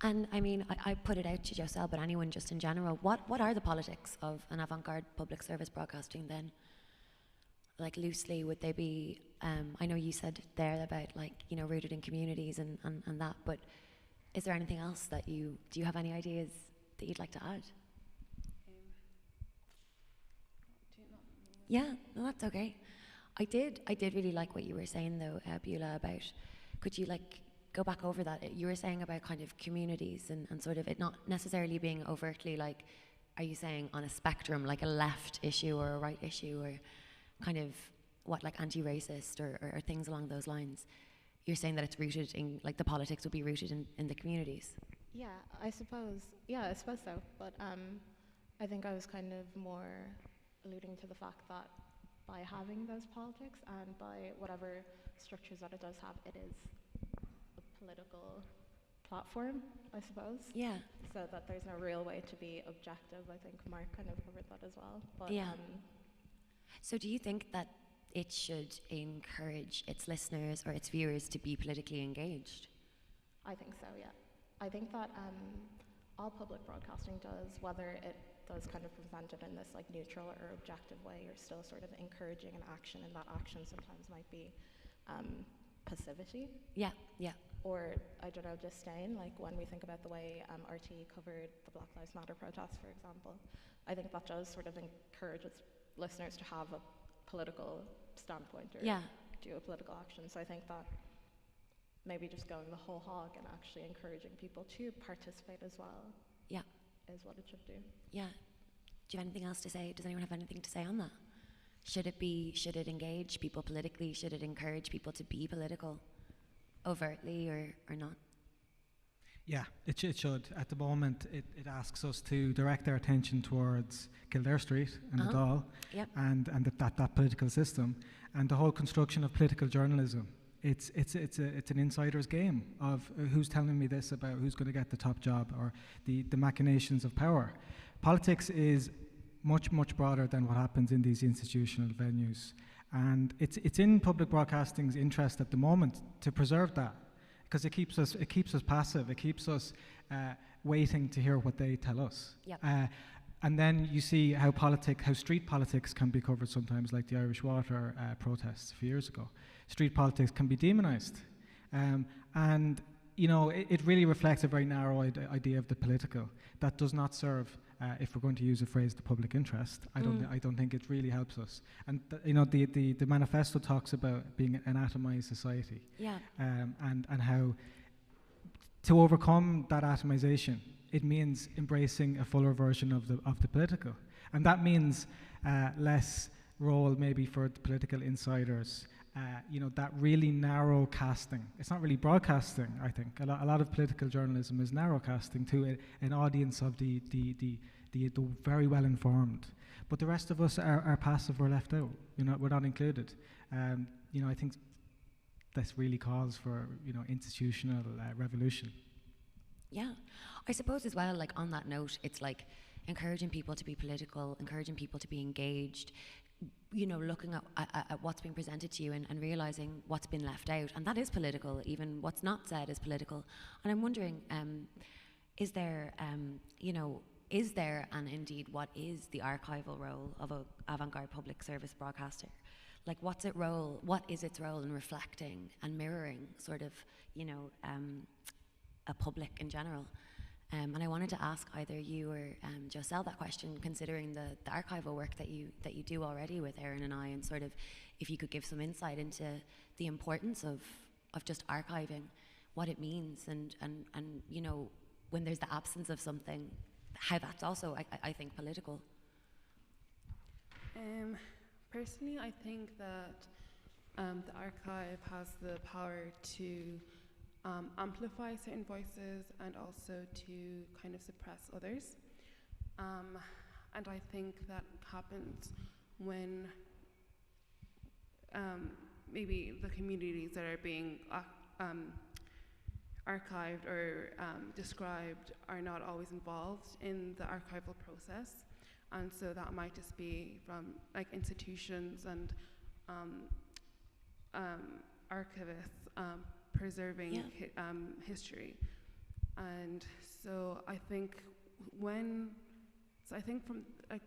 And I mean, I put it out to Joselle, but anyone just in general, what are the politics of an avant-garde public service broadcasting then? Like loosely, would they be, I know you said there about like, you know, rooted in communities and that, but is there anything else do you have any ideas that you'd like to add? Yeah, no, that's okay. I did really like what you were saying though, Beulah, about, could you like go back over that? You were saying about kind of communities and sort of it not necessarily being overtly like, are you saying on a spectrum, like a left issue or a right issue, or kind of what, like anti-racist or things along those lines? You're saying that it's rooted in, like the politics would be rooted in the communities. Yeah, I suppose so. But I think I was kind of more alluding to the fact that by having those politics and by whatever structures that it does have, it is a political platform, I suppose. Yeah. So that there's no real way to be objective. I think Mark kind of covered that as well. But, yeah. So do you think that it should encourage its listeners or its viewers to be politically engaged? I think so, yeah. I think that all public broadcasting does, whether it does kind of present it in this like neutral or objective way, you're still sort of encouraging an action, and that action sometimes might be passivity. Yeah, yeah. Or, I don't know, disdain, like when we think about the way RT covered the Black Lives Matter protests, for example. I think that does sort of encourage its listeners to have a political standpoint or do a political action. So I think that maybe just going the whole hog and actually encouraging people to participate as well is what it should do. Yeah. Do you have anything else to say? Does anyone have anything to say on that? Should it engage people politically? Should it encourage people to be political overtly or not? Yeah, it should. At the moment, it asks us to direct our attention towards Kildare Street and the Dáil, and that political system, and the whole construction of political journalism It's an insider's game of who's telling me this about who's going to get the top job, or the machinations of power. Politics is much, much broader than what happens in these institutional venues. And it's in public broadcasting's interest at the moment to preserve that, because it keeps us passive. It keeps us waiting to hear what they tell us. Yep. And then you see how street politics can be covered sometimes, like the Irish water protests a few years ago. Street politics can be demonized. And, you know, it really reflects a very narrow idea of the political that does not serve, if we're going to use a phrase, the public interest. I don't think it really helps us. And, you know, the manifesto talks about being an atomized society. Yeah. And how to overcome that atomization, it means embracing a fuller version of the political. And that means less role maybe for the political insiders, you know, that really narrow casting. It's not really broadcasting, I think. A lot of political journalism is narrow casting to an audience of the very well informed. But the rest of us are passive, we're left out. You know, we're not included. You know, I think this really calls for, you know, institutional revolution. Yeah, I suppose as well, like on that note, it's like encouraging people to be political, encouraging people to be engaged, you know, looking at what's being presented to you and realizing what's been left out. And that is political, even what's not said is political. And I'm wondering, is there, you know, and indeed what is the archival role of a avant-garde public service broadcaster? Like what is its role in reflecting and mirroring sort of, you know, a public in general? And I wanted to ask either you or Joselle that question, considering the archival work that you do already with Erin and I, and sort of if you could give some insight into the importance of just archiving, what it means, and you know, when there's the absence of something, how that's also, I think, political. Personally, I think that the archive has the power to amplify certain voices and also to kind of suppress others. And I think that happens when maybe the communities that are being archived or described are not always involved in the archival process. And so that might just be from like institutions and archivists preserving history. And so I think from like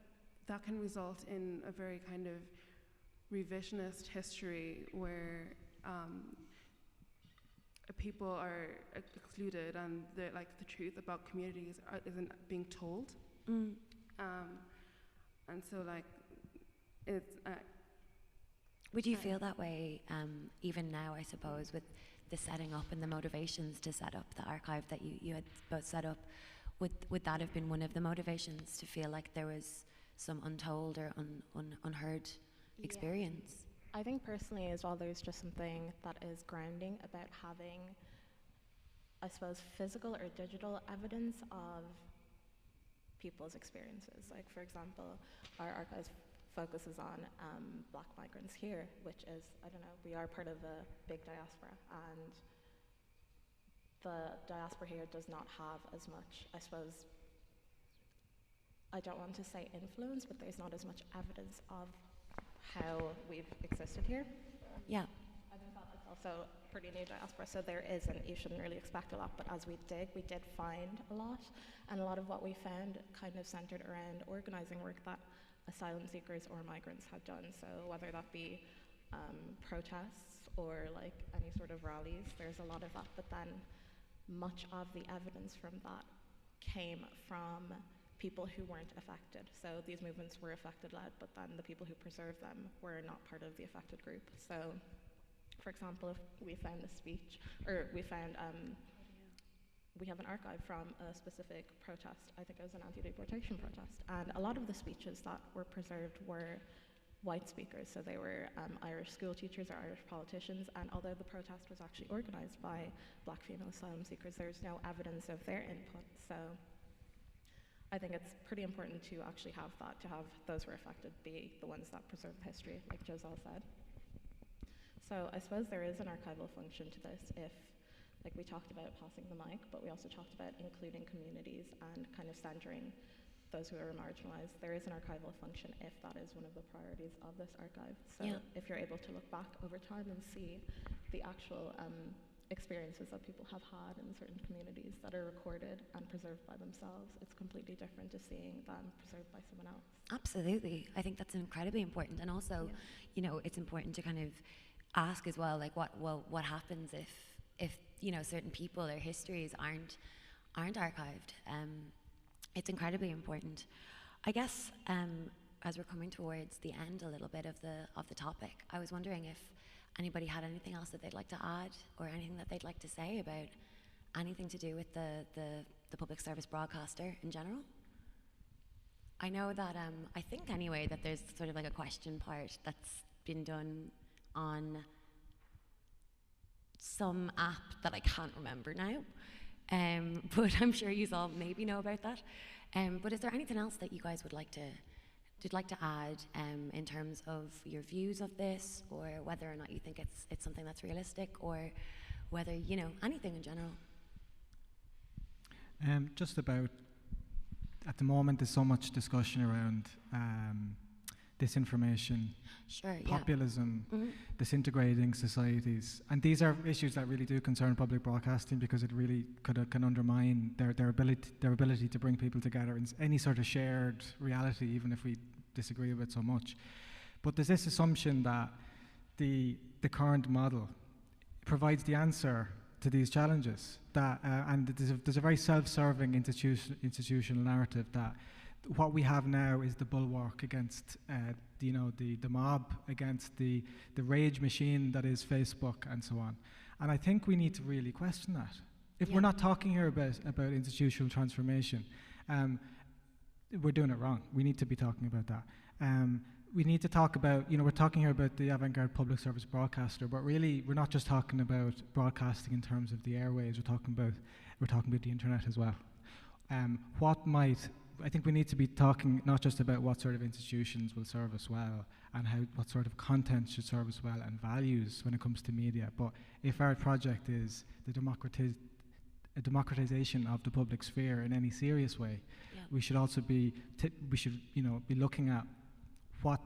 that can result in a very kind of revisionist history where people are excluded and the truth about communities isn't being told. And so like it's would you feel that way even now, I suppose, with the setting up and the motivations to set up the archive that you had both set up? Would that have been one of the motivations, to feel like there was some untold or unheard experience? I think personally as well, there's just something that is grounding about having, I suppose, physical or digital evidence of people's experiences. Like, for example, our archive focuses on Black migrants here, which is, I don't know, we are part of a big diaspora, and the diaspora here does not have as much, I suppose, I don't want to say influence, but there's not as much evidence of how we've existed here. Yeah. I think that it's also pretty new diaspora, so there is, and you shouldn't really expect a lot, but as we did find a lot, and a lot of what we found kind of centered around organizing work that asylum seekers or migrants had done. So whether that be protests or like any sort of rallies, there's a lot of that, but then much of the evidence from that came from people who weren't affected. So these movements were affected-led, but then the people who preserved them were not part of the affected group. So, for example, if we found a speech, or we found, we have an archive from a specific protest. I think it was an anti-deportation protest. And a lot of the speeches that were preserved were white speakers. So they were Irish school teachers or Irish politicians. And although the protest was actually organized by Black female asylum seekers, there's no evidence of their input. So I think it's pretty important to actually have that, to have those who are affected be the ones that preserve the history, like Joselle said. So I suppose there is an archival function to this if, like we talked about passing the mic, but we also talked about including communities and kind of centering those who are marginalized. There is an archival function if that is one of the priorities of this archive. So if you're able to look back over time and see the actual experiences that people have had in certain communities that are recorded and preserved by themselves, it's completely different to seeing them preserved by someone else. Absolutely. I think that's incredibly important. And also, you know, it's important to kind of ask as well, like what happens if you know, certain people, their histories aren't archived. It's incredibly important. I guess as we're coming towards the end a little bit of the topic, I was wondering if anybody had anything else that they'd like to add, or anything that they'd like to say about anything to do with the public service broadcaster in general. I know that I think anyway that there's sort of like a question part that's been done on some app that I can't remember now, but I'm sure you all maybe know about that. But is there anything else that you guys would like to add in terms of your views of this, or whether or not you think it's something that's realistic, or whether, you know, anything in general? Just about, at the moment, there's so much discussion around disinformation, populism, disintegrating societies, and these are issues that really do concern public broadcasting, because it really can undermine their ability to bring people together in any sort of shared reality, even if we disagree with it so much. But there's this assumption that the current model provides the answer to these challenges, that and there's a very self-serving institutional narrative that what we have now is the bulwark against the mob, against the rage machine that is Facebook and so on. And I think we need to really question that. If we're not talking here about institutional transformation, we're doing it wrong. We need to be talking about that. We need to talk about, we're talking here about the Avant Garde public service broadcaster, but really we're not just talking about broadcasting in terms of the airwaves. We're talking about the internet as well. I think we need to be talking not just about what sort of institutions will serve us well, and what sort of content should serve us well, and values when it comes to media. But if our project is the democratization of the public sphere in any serious way, we should also be looking at what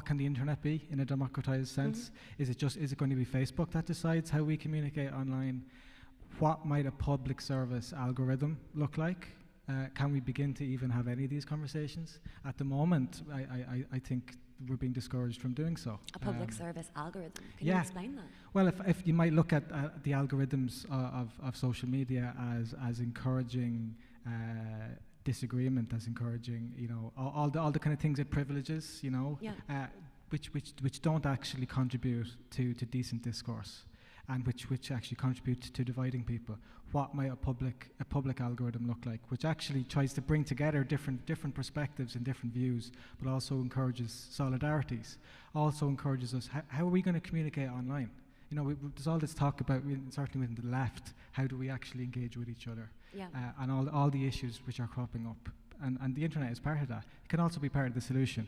can the internet be in a democratized sense. Is it going to be Facebook that decides how we communicate online? What might a public service algorithm look like? Can we begin to even have any of these conversations? At the moment, I think we're being discouraged from doing so. A public service algorithm. Can you explain that? Well, if you might look at the algorithms of social media as encouraging disagreement, as encouraging, all the kind of things it privileges, which don't actually contribute to decent discourse, and which actually contribute to dividing people. What might a public algorithm look like, which actually tries to bring together different perspectives and different views, but also encourages solidarities, also encourages us, how are we going to communicate online? There's all this talk about, certainly within the left, how do we actually engage with each other? And all the issues which are cropping up. And the internet is part of that. It can also be part of the solution.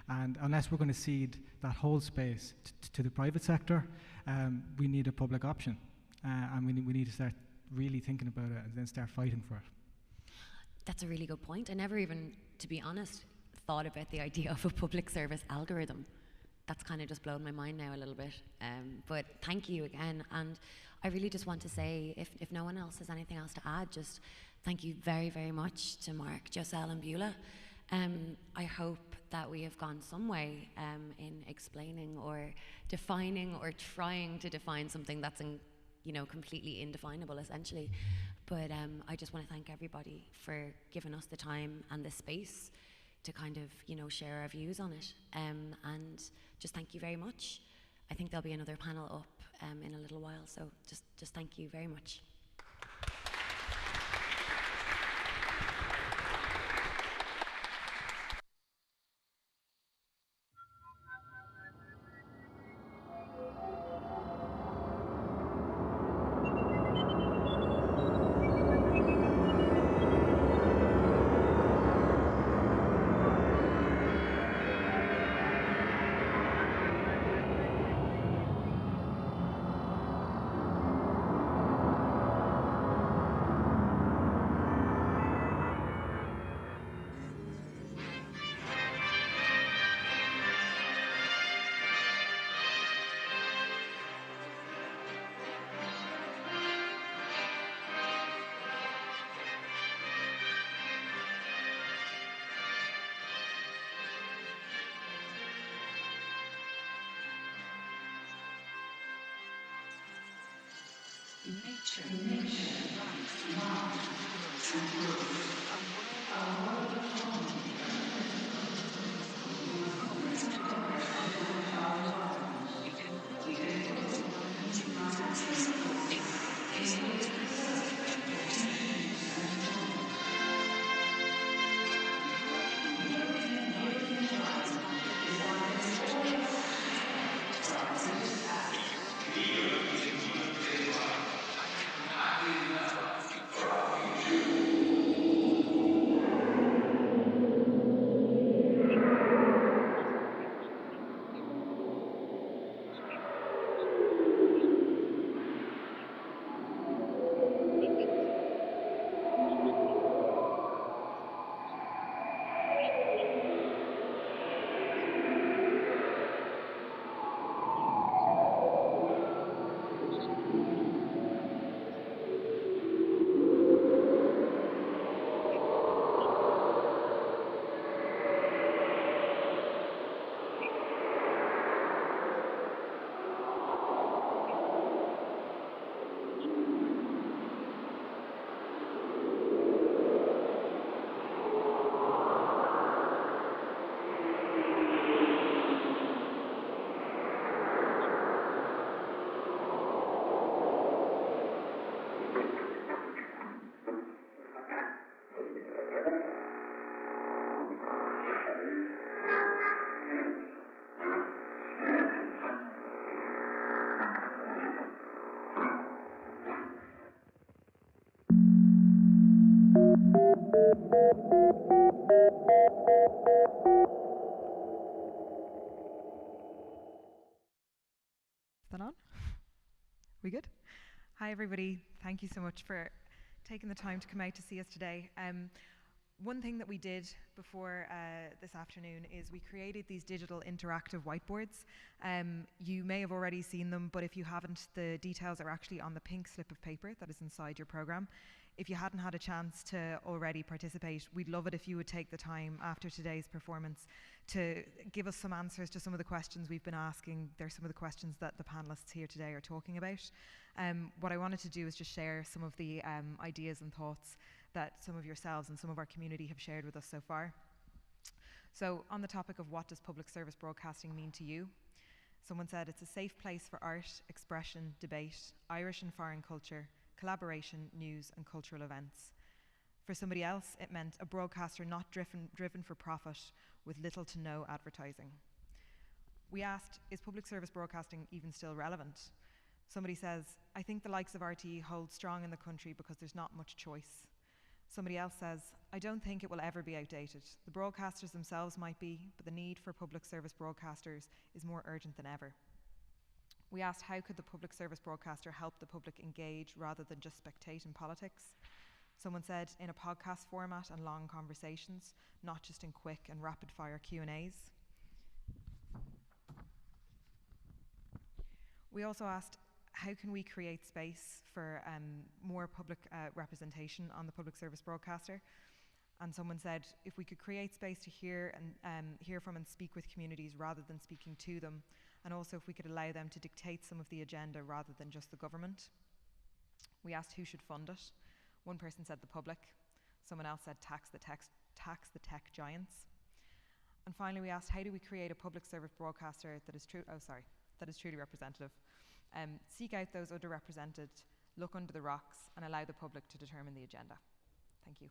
And unless we're going to cede that whole space to the private sector, we need a public option. And we need to start really thinking about it and then start fighting for it. That's a really good point. I never even, to be honest, thought about the idea of a public service algorithm. That's kind of just blown my mind now a little bit. But thank you again. And I really just want to say, if no one else has anything else to add, just thank you very, very much to Mark, Joselle and Beulah. I hope that we have gone some way in explaining or defining or trying to define something that's completely indefinable, essentially. But I just want to thank everybody for giving us the time and the space to kind of, share our views on it. And just thank you very much. I think there'll be another panel up in a little while, so just thank you very much. Is that on? We good? Hi everybody, thank you so much for taking the time to come out to see us today. One thing that we did before this afternoon is we created these digital interactive whiteboards. You may have already seen them, but if you haven't, the details are actually on the pink slip of paper that is inside your program. If you hadn't had a chance to already participate, we'd love it if you would take the time after today's performance to give us some answers to some of the questions we've been asking. They're some of the questions that the panelists here today are talking about. What I wanted to do is just share some of the ideas and thoughts that some of yourselves and some of our community have shared with us so far. So on the topic of what does public service broadcasting mean to you? Someone said it's a safe place for art, expression, debate, Irish and foreign culture, collaboration, news and cultural events. For somebody else, it meant a broadcaster not driven for profit with little to no advertising. We asked, is public service broadcasting even still relevant? Somebody says, I think the likes of RTE hold strong in the country because there's not much choice. Somebody else says, I don't think it will ever be outdated. The broadcasters themselves might be, but the need for public service broadcasters is more urgent than ever. We asked how could the public service broadcaster help the public engage rather than just spectate in politics. Someone said in a podcast format and long conversations, not just in quick and rapid fire Q&As. We also asked how can we create space for more public representation on the public service broadcaster? And someone said if we could create space to hear from and speak with communities rather than speaking to them, and also if we could allow them to dictate some of the agenda rather than just the government. We asked who should fund it. One person said the public. Someone else said tax the tech giants. And finally, we asked how do we create a public service broadcaster that is truly representative. Seek out those underrepresented, look under the rocks, and allow the public to determine the agenda. Thank you.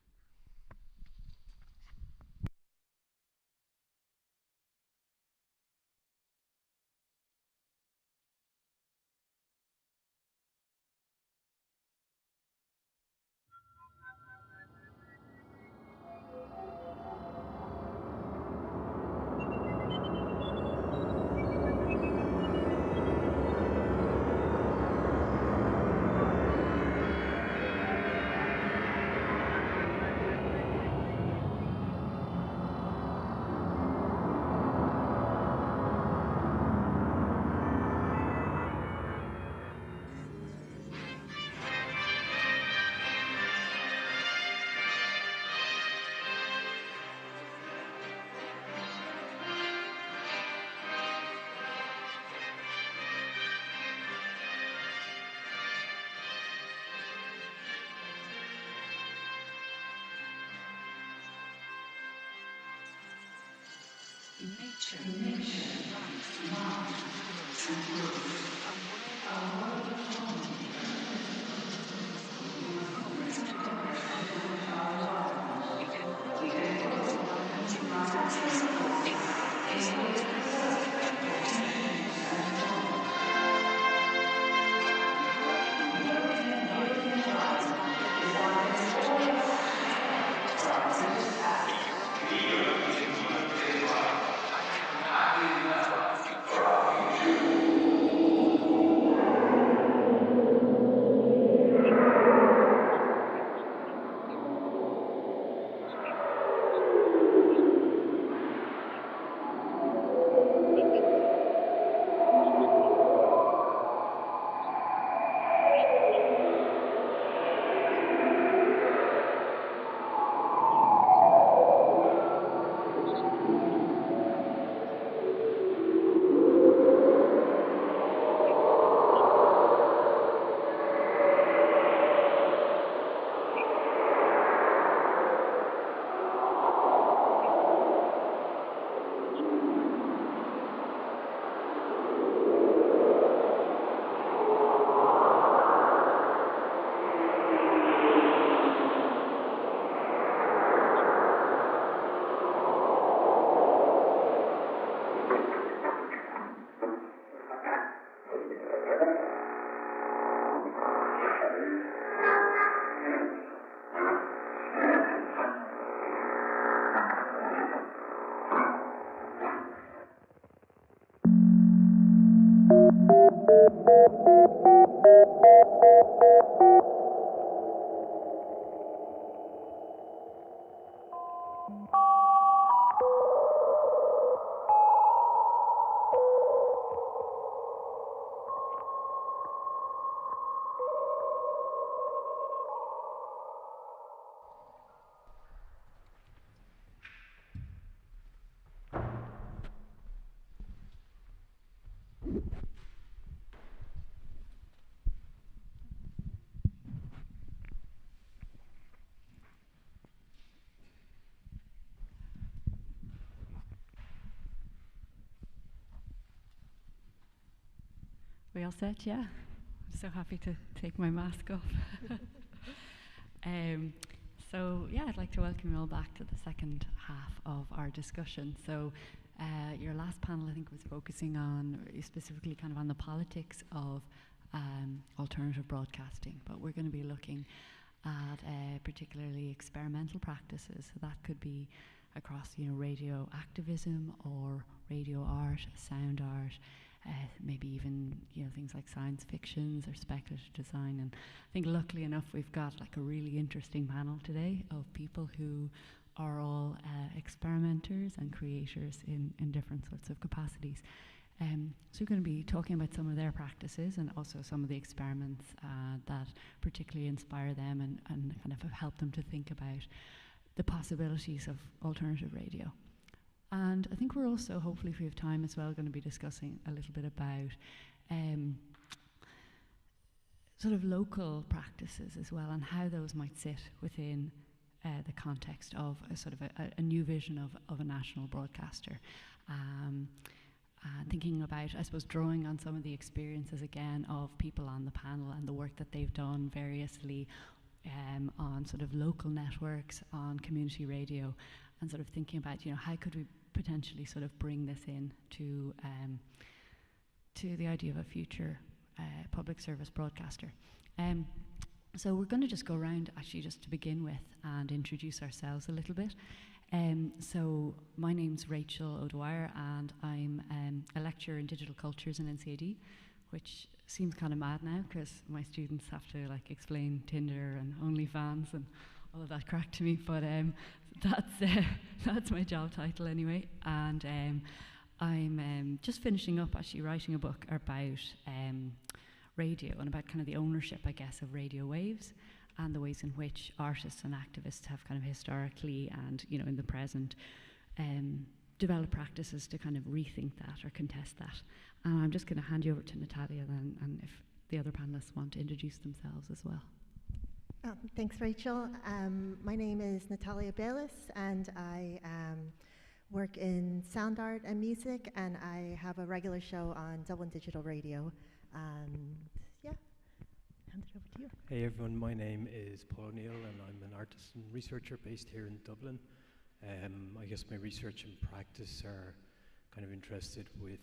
We all set? Yeah. I'm so happy to take my mask off. So yeah, I'd like to welcome you all back to the second half of our discussion. So your last panel, I think, was focusing on specifically kind of on the politics of alternative broadcasting, but we're going to be looking at particularly experimental practices. So that could be across, radio activism or radio art, sound art, maybe even things like science fictions or speculative design. And I think luckily enough we've got like a really interesting panel today of people who are all experimenters and creators in different sorts of capacities. So we're going to be talking about some of their practices and also some of the experiments that particularly inspire them and kind of help them to think about the possibilities of alternative radio. And I think we're also, hopefully if we have time as well, going to be discussing a little bit about sort of local practices as well and how those might sit within the context of a sort of a new vision of a national broadcaster. Thinking about, I suppose, drawing on some of the experiences again of people on the panel and the work that they've done variously on sort of local networks, on community radio, and sort of thinking about, how could we potentially sort of bring this in to the idea of a future public service broadcaster. So we're going to just go around actually just to begin with and introduce ourselves a little bit. So my name's Rachel O'Dwyer and I'm a lecturer in digital cultures in NCAD, which seems kind of mad now because my students have to like explain Tinder and OnlyFans and all of that crack to me, but that's my job title anyway. And I'm just finishing up actually writing a book about radio and about kind of the ownership, I guess, of radio waves and the ways in which artists and activists have kind of historically and in the present developed practices to kind of rethink that or contest that. And I'm just going to hand you over to Natalia then, and if the other panelists want to introduce themselves as well. Thanks, Rachel. My name is Natalia Bayless, and I work in sound art and music, and I have a regular show on Dublin Digital Radio. And yeah, hand it over to you. Hey everyone, my name is Paulo Neil and I'm an artist and researcher based here in Dublin. I guess my research and practice are kind of interested with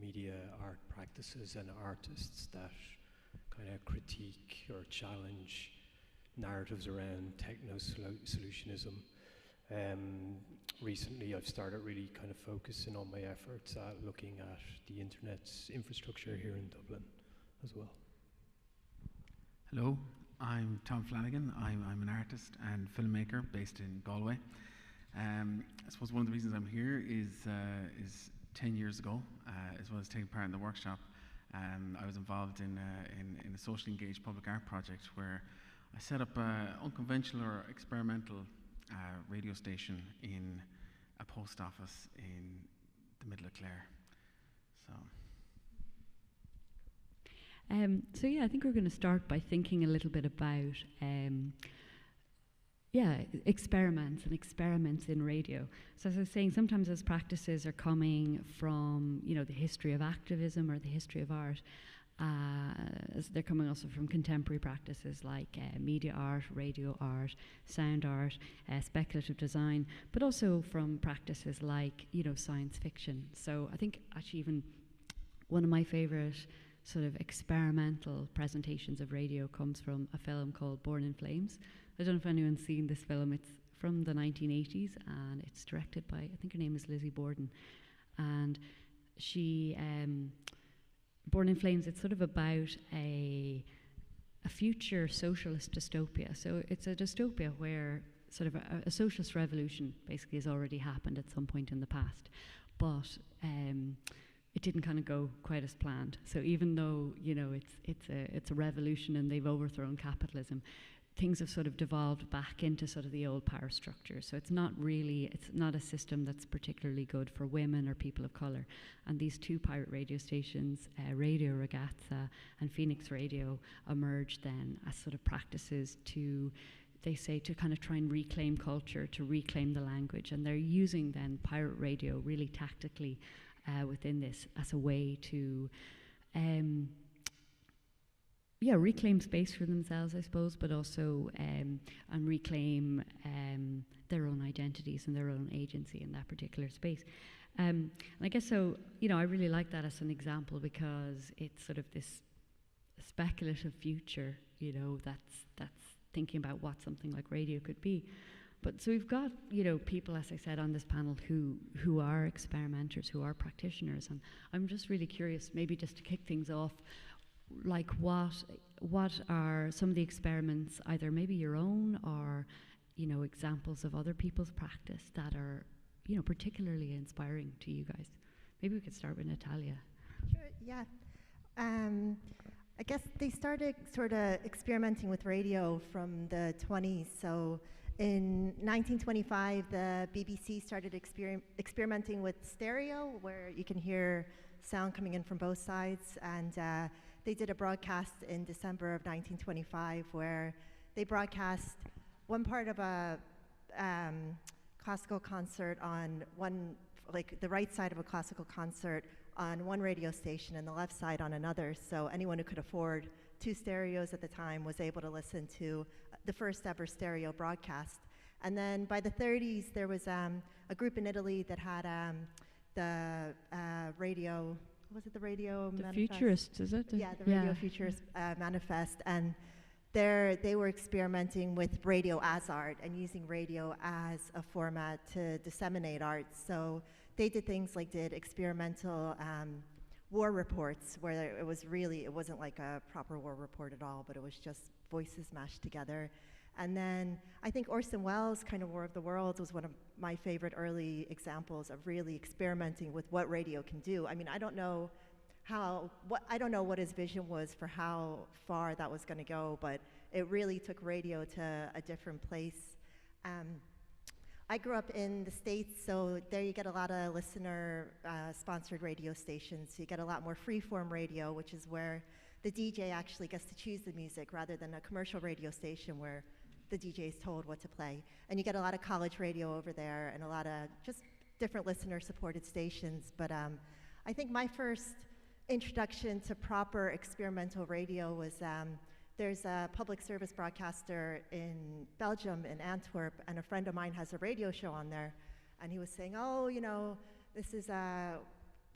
media art practices and artists that kind of critique or challenge narratives around techno-solutionism. Recently I've started really kind of focusing on my efforts at looking at the internet's infrastructure here in Dublin as well. Hello, I'm Tom Flanagan. I'm an artist and filmmaker based in Galway. I suppose one of the reasons I'm here is 10 years ago, as well as taking part in the workshop. I was involved in a socially engaged public art project where I set up an unconventional or experimental radio station in a post office in the middle of Clare. So yeah, I think we're going to start by thinking a little bit about experiments in radio. So as I was saying, sometimes those practices are coming from, you know, the history of activism or the history of art. As they're coming also from contemporary practices like media art, radio art, sound art, speculative design, but also from practices like, you know, science fiction. So I think actually even one of my favorite sort of experimental presentations of radio comes from a film called Born in Flames. I don't know if anyone's seen this film. It's from the 1980s and it's directed by, I think her name is Lizzie Borden. And she, Born in Flames, it's sort of about a future socialist dystopia. So it's a dystopia where sort of a socialist revolution basically has already happened at some point in the past. But it didn't kind of go quite as planned. So even though, you know, it's a revolution and they've overthrown capitalism, things have sort of devolved back into sort of the old power structure. So it's not a system that's particularly good for women or people of colour. And these two pirate radio stations, Radio Ragazza and Phoenix Radio, emerged then as sort of practices to, they say, to kind of try and reclaim culture, to reclaim the language. And they're using then pirate radio really tactically within this as a way to reclaim space for themselves, I suppose, but also and reclaim their own identities and their own agency in that particular space. And I guess so, you know, I really like that as an example because it's sort of this speculative future, you know, that's thinking about what something like radio could be. But so we've got, you know, people, as I said, on this panel who are experimenters, who are practitioners, and I'm just really curious, maybe just to kick things off, like what are some of the experiments, either maybe your own or, you know, examples of other people's practice that are, you know, particularly inspiring to you guys? Maybe we could start with Natalia. Sure, yeah. I guess they started sort of experimenting with radio from the 20s. So in 1925, the BBC started experimenting with stereo, where you can hear sound coming in from both sides. And they did a broadcast in December of 1925 where they broadcast one part of a classical concert on one, like the right side of a classical concert on one radio station and the left side on another. So anyone who could afford two stereos at the time was able to listen to the first ever stereo broadcast. And then by the 30s, there was a group in Italy that had the radio, was it the Radio The Manifest? Futurists, is it? Yeah, the Radio Futurist Manifest. And they were experimenting with radio as art and using radio as a format to disseminate art. So they did things like did experimental war reports where it wasn't like a proper war report at all, but it was just voices mashed together. And then I think Orson Welles' kind of War of the Worlds was one of my favorite early examples of really experimenting with what radio can do. I mean, I don't know what his vision was for how far that was going to go, but it really took radio to a different place. I grew up in the States, so there you get a lot of listener-sponsored radio stations. So you get a lot more free-form radio, which is where the DJ actually gets to choose the music rather than a commercial radio station where the DJ is told what to play. And you get a lot of college radio over there and a lot of just different listener-supported stations. But I think my first introduction to proper experimental radio was there's a public service broadcaster in Belgium, in Antwerp, and a friend of mine has a radio show on there. And he was saying, oh, you know, this is a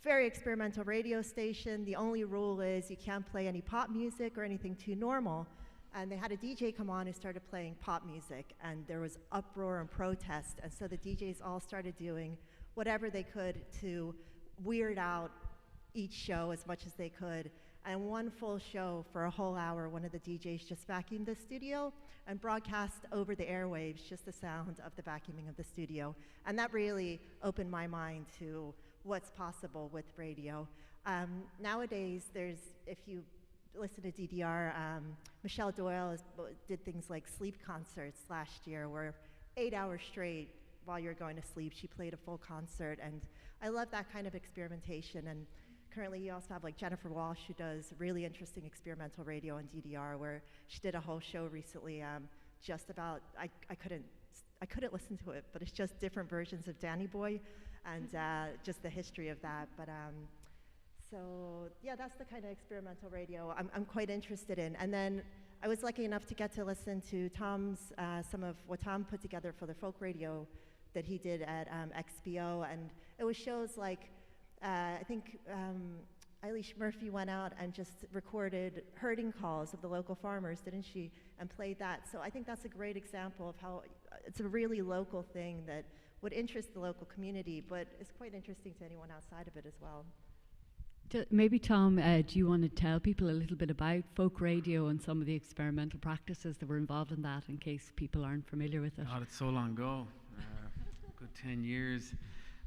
very experimental radio station. The only rule is you can't play any pop music or anything too normal. And they had a DJ come on who started playing pop music, and there was uproar and protest. And so the DJs all started doing whatever they could to weird out each show as much as they could. And one full show for a whole hour, one of the DJs just vacuumed the studio and broadcast over the airwaves just the sound of the vacuuming of the studio. And that really opened my mind to what's possible with radio. Nowadays, if you listen to DDR, Michelle Doyle did things like sleep concerts last year, where 8 hours straight while you're going to sleep, she played a full concert. And I love that kind of experimentation. And currently, you also have like Jennifer Walsh, who does really interesting experimental radio on DDR, where she did a whole show recently just about, I couldn't listen to it, but it's just different versions of Danny Boy and just the history of that. But so yeah, that's the kind of experimental radio I'm quite interested in. And then I was lucky enough to get to listen to Tom's, some of what Tom put together for the folk radio that he did at XPO, and it was shows like, I think Eilish Murphy went out and just recorded herding calls of the local farmers, didn't she, and played that. So I think that's a great example of how it's a really local thing that would interest the local community, but it's quite interesting to anyone outside of it as well. Maybe, Tom, do you want to tell people a little bit about folk radio and some of the experimental practices that were involved in that, in case people aren't familiar with it? God, it's so long ago. Good 10 years.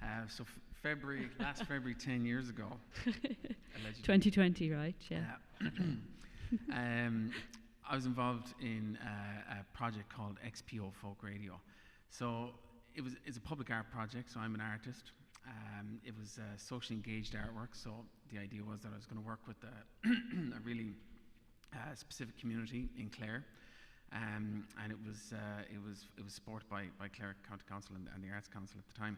Last February, 10 years ago. 2020, right? Yeah. I was involved in a project called XPO Folk Radio. So it's a public art project, so I'm an artist. It was socially engaged artwork, so the idea was that I was going to work with a really specific community in Clare, and it was supported by Clare County Council and the Arts Council at the time.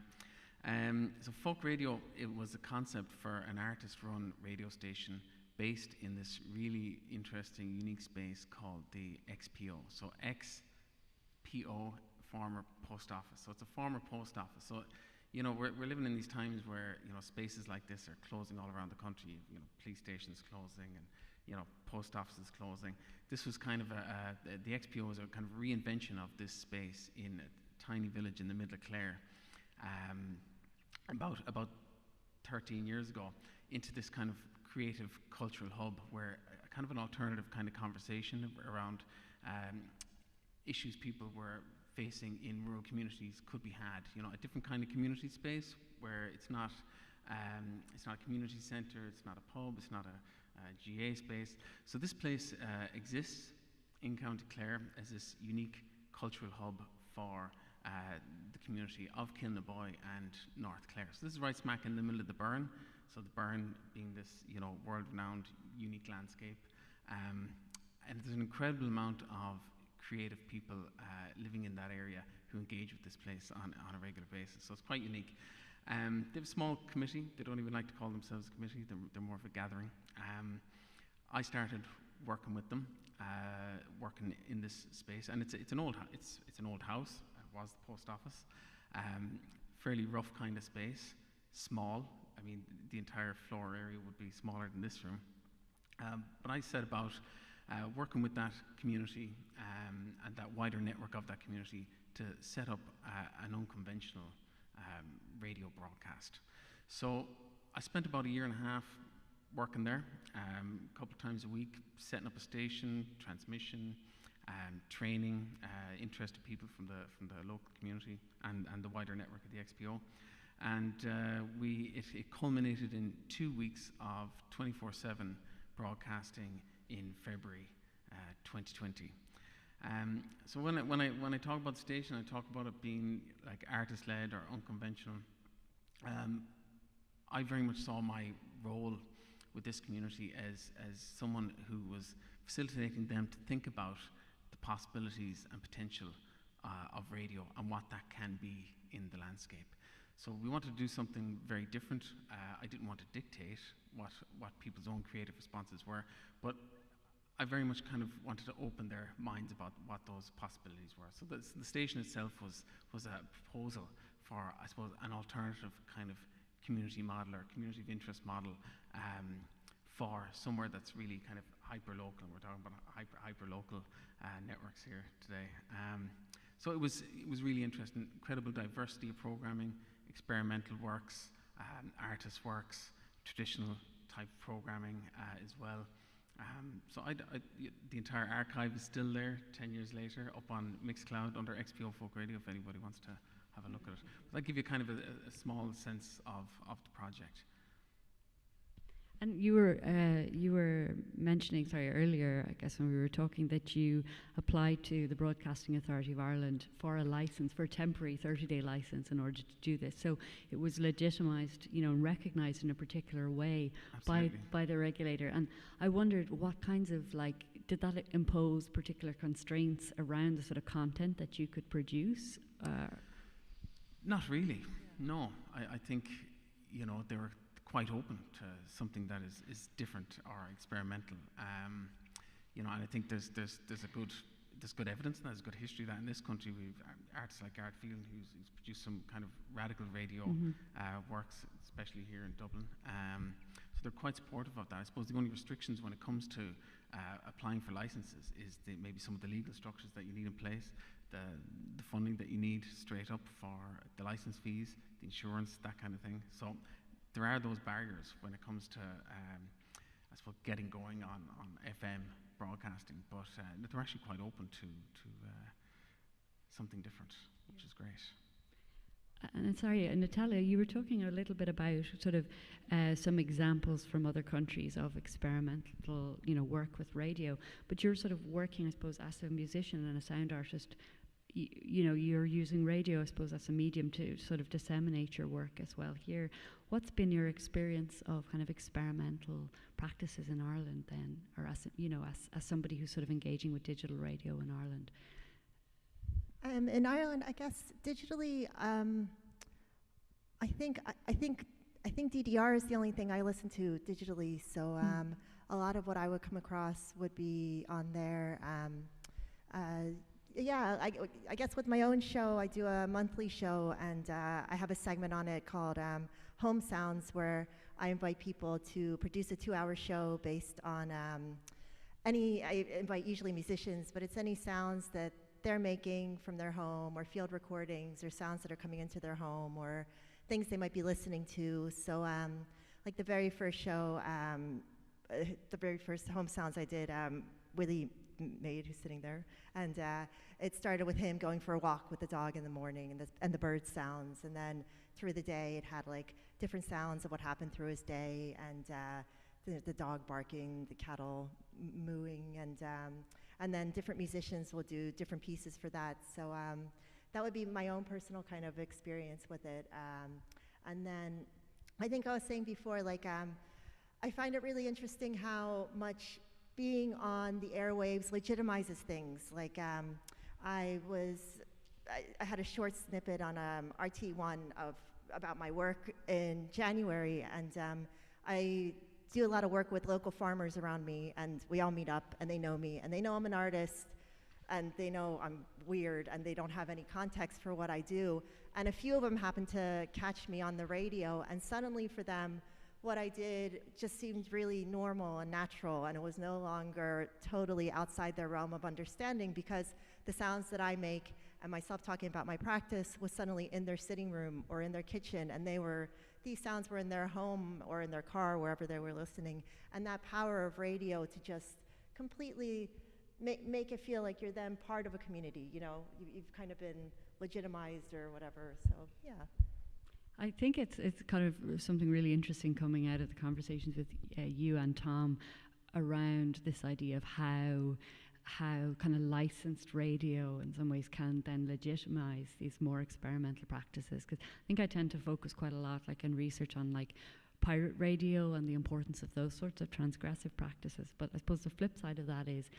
So folk radio, it was a concept for an artist-run radio station based in this really interesting, unique space called the XPO. So XPO, former post office. So it's a former post office. So, you know, we're living in these times where, you know, spaces like this are closing all around the country. You know, police stations closing and, you know, post offices closing. This was kind of the XPO was a kind of reinvention of this space in a tiny village in the middle of Clare. About 13 years ago, into this kind of creative cultural hub where kind of an alternative kind of conversation around issues people were facing in rural communities could be had. You know, a different kind of community space where it's not a community centre, it's not a pub, it's not a GA space. So this place exists in County Clare as this unique cultural hub for the community of Kilnaboy and North Clare. So this is right smack in the middle of the Burn. So the Burn being this, you know, world-renowned, unique landscape. And there's an incredible amount of creative people living in that area who engage with this place on a regular basis. So it's quite unique. They have a small committee. They don't even like to call themselves a committee. They're more of a gathering. I started working with them, working in this space, and it's an old house. It was the post office. Fairly rough kind of space, small. I mean, the entire floor area would be smaller than this room. But I set about working with that community and that wider network of that community to set up an unconventional radio broadcast. So I spent about a year and a half working there, a couple of times a week, setting up a station, transmission, training interested people from the local community and the wider network of the XPO. And it culminated in 2 weeks of 24/7 broadcasting in February 2020. So when I talk about the station, I talk about it being like artist-led or unconventional. I very much saw my role with this community as someone who was facilitating them to think about the possibilities and potential of radio and what that can be in the landscape. So we wanted to do something very different. I didn't want to dictate what people's own creative responses were, but I very much kind of wanted to open their minds about what those possibilities were. So the station itself was a proposal for, I suppose, an alternative kind of community model or community of interest model for somewhere that's really kind of hyper-local. We're talking about hyper-local networks here today. So it was really interesting, incredible diversity of programming, experimental works, artist works, traditional type programming as well. So the entire archive is still there 10 years later up on Mixcloud under XPO Folk Radio if anybody wants to have a look at it. But that give you kind of a small sense of the project. And you were mentioning, earlier, I guess when we were talking, that you applied to the Broadcasting Authority of Ireland for a license, for a temporary 30-day license in order to do this. So it was legitimised, and recognised in a particular way by the regulator. And I wondered what kinds of, did that impose particular constraints around the sort of content that you could produce? Not really, no. I think, they were quite open to something that is different or experimental, and I think there's good evidence and there's good history of that in this country. We've artists like Art Field, who's produced some kind of radical radio works, especially here in Dublin. So they're quite supportive of that. I suppose the only restrictions when it comes to applying for licenses is maybe some of the legal structures that you need in place, the funding that you need straight up for the license fees, the insurance, that kind of thing. So there are those barriers when it comes to, I suppose, getting going on FM broadcasting, but they're actually quite open to something different, which is great. And sorry, Natalia, you were talking a little bit about sort of some examples from other countries of experimental, work with radio, but you're sort of working, I suppose, as a musician and a sound artist. You're using radio, I suppose, as a medium to sort of disseminate your work as well here. What's been your experience of kind of experimental practices in Ireland then, or as somebody who's sort of engaging with digital radio in Ireland? In Ireland, I guess digitally, I think DDR is the only thing I listen to digitally. So a lot of what I would come across would be on there. I guess with my own show, I do a monthly show, and I have a segment on it called Home Sounds, where I invite people to produce a 2-hour show based on I invite usually musicians, but it's any sounds that they're making from their home, or field recordings, or sounds that are coming into their home, or things they might be listening to. So like the very first show, the very first Home Sounds I did, Willie Maid, who's sitting there, and it started with him going for a walk with the dog in the morning, and the bird sounds, and then through the day it had like different sounds of what happened through his day, and the dog barking, the cattle mooing, and then different musicians will do different pieces for that. So that would be my own personal kind of experience with it. And then I think I was saying before, I find it really interesting how much being on the airwaves legitimizes things. I had a short snippet on RT1 about my work in January, and I do a lot of work with local farmers around me, and we all meet up, and they know me, and they know I'm an artist, and they know I'm weird, and they don't have any context for what I do. And a few of them happened to catch me on the radio, and suddenly for them, what I did just seemed really normal and natural, and it was no longer totally outside their realm of understanding, because the sounds that I make and myself talking about my practice was suddenly in their sitting room or in their kitchen, and these sounds were in their home or in their car, wherever they were listening. And that power of radio to just completely make it feel like you're then part of a community, you've kind of been legitimized or whatever, so yeah. I think it's kind of something really interesting coming out of the conversations with you and Tom around this idea of how kind of licensed radio in some ways can then legitimize these more experimental practices. Because I think I tend to focus quite a lot in research on pirate radio and the importance of those sorts of transgressive practices. But I suppose the flip side of that is,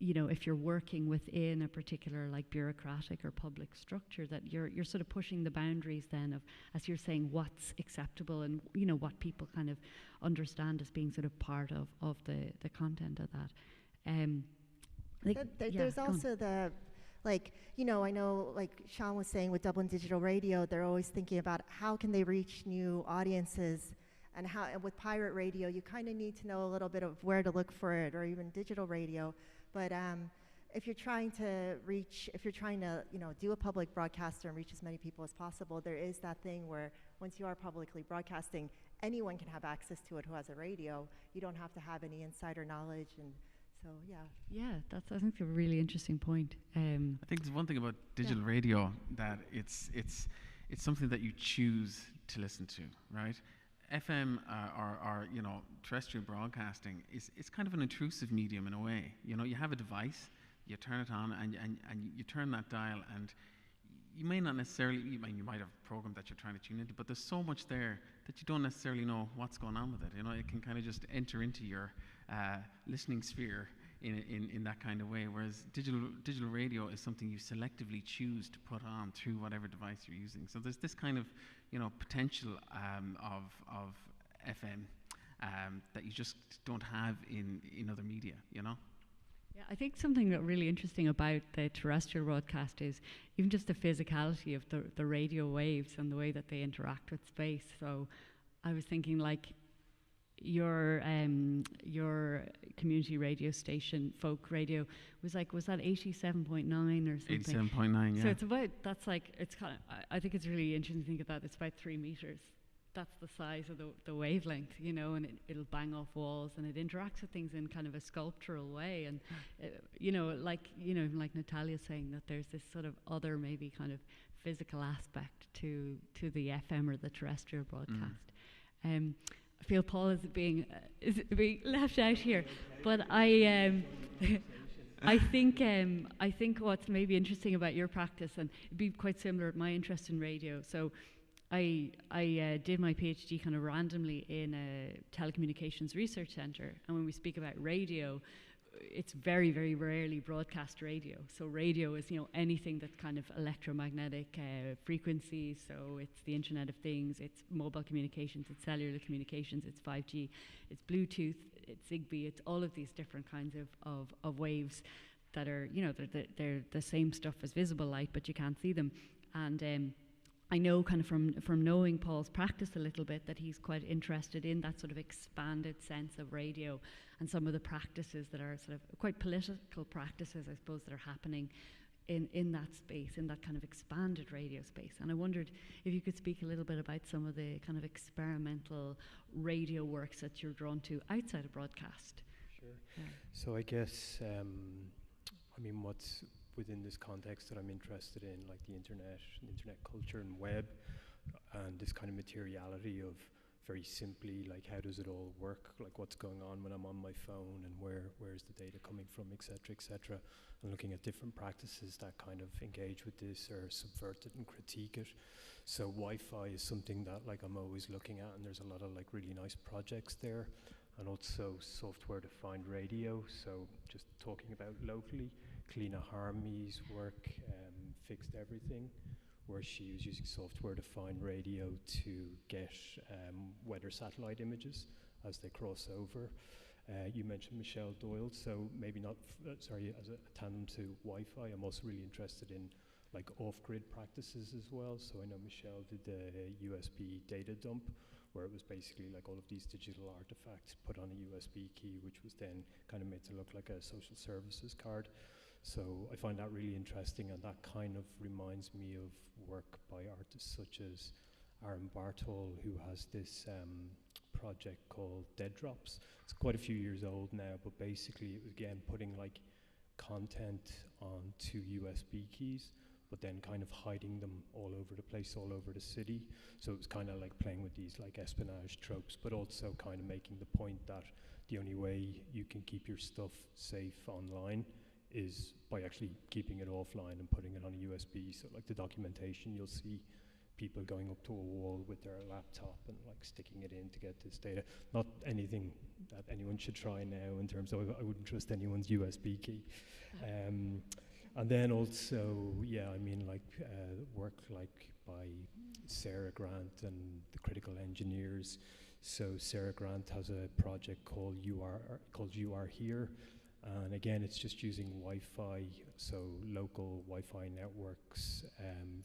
if you're working within a particular like bureaucratic or public structure, that you're sort of pushing the boundaries then of, as you're saying, what's acceptable and what people kind of understand as being sort of part of the content of that. There's also the, like, I know, like Sean was saying with Dublin Digital Radio, they're always thinking about how can they reach new audiences, and with pirate radio, you kind of need to know a little bit of where to look for it, or even digital radio. But if you're trying to do a public broadcaster and reach as many people as possible, there is that thing where once you are publicly broadcasting, anyone can have access to it who has a radio. You don't have to have any insider knowledge, and so yeah, that's, I think, a really interesting point. I think there's one thing about digital radio, that it's something that you choose to listen to, right? FM or terrestrial broadcasting is kind of an intrusive medium in a way. You have a device, you turn it on, and you turn that dial, and you may not necessarily, you might have a program that you're trying to tune into, but there's so much there that you don't necessarily know what's going on with it. It can kind of just enter into your listening sphere in that kind of way, whereas digital radio is something you selectively choose to put on through whatever device you're using. So there's this kind of potential of FM that you just don't have in other media. Yeah, I think something that really interesting about the terrestrial broadcast is even just the physicality of the radio waves and the way that they interact with space. So I was thinking, like, your community radio station, folk radio, was that 87.9 or something? 87.9, yeah. So it's about, that's like, it's kind of, I think it's really interesting to think of that. It's about 3 meters. That's the size of the wavelength, and it'll bang off walls, and it interacts with things in kind of a sculptural way. And, like Natalia's saying, that there's this sort of other maybe kind of physical aspect to the FM or the terrestrial broadcast. I feel Paul is being left out here, but I think what's maybe interesting about your practice, and it'd be quite similar to my interest in radio. So I did my PhD kind of randomly in a telecommunications research centre, and when we speak about radio, it's very, very rarely broadcast radio. So radio is, anything that's kind of electromagnetic frequencies. So it's the Internet of Things, it's mobile communications, it's cellular communications, it's 5G, it's Bluetooth, it's Zigbee, it's all of these different kinds of waves that are, they're the same stuff as visible light, but you can't see them. And I know kind of from knowing Paul's practice a little bit that he's quite interested in that sort of expanded sense of radio and some of the practices that are sort of quite political practices, I suppose, that are happening in that space, in that kind of expanded radio space. And I wondered if you could speak a little bit about some of the kind of experimental radio works that you're drawn to outside of broadcast. Sure. Yeah. So I guess, what's within this context that I'm interested in, like the internet culture and web, and this kind of materiality of, very simply, like, how does it all work, like what's going on when I'm on my phone, and where's the data coming from, etc., and looking at different practices that kind of engage with this or subvert it and critique it. So Wi-Fi is something that, like, I'm always looking at, and there's a lot of, like, really nice projects there, and also software-defined radio. So just talking about locally, Kalina Harmy's work, Fixed Everything, where she was using software-defined radio to get weather satellite images as they cross over. You mentioned Michelle Doyle, so maybe not, as a tandem to Wi-Fi, I'm also really interested in, like, off-grid practices as well. So I know Michelle did the USB data dump, where it was basically like all of these digital artifacts put on a USB key, which was then kind of made to look like a social services card. So I find that really interesting, and that kind of reminds me of work by artists such as Aaron Bartol, who has this project called Dead Drops. It's quite a few years old now, but basically it was, again, putting, like, content onto USB keys, but then kind of hiding them all over the place, all over the city. So it was kind of like playing with these, like, espionage tropes, but also kind of making the point that the only way you can keep your stuff safe online is by actually keeping it offline and putting it on a USB. So, like, the documentation you'll see people going up to a wall with their laptop and like sticking it in to get this data. Not anything that anyone should try now in terms of, I wouldn't trust anyone's USB key. And then also, yeah, I mean, like work like by Sarah Grant and the critical engineers. So Sarah Grant has a project called You Are Here. And again, it's just using Wi-Fi, so local Wi-Fi networks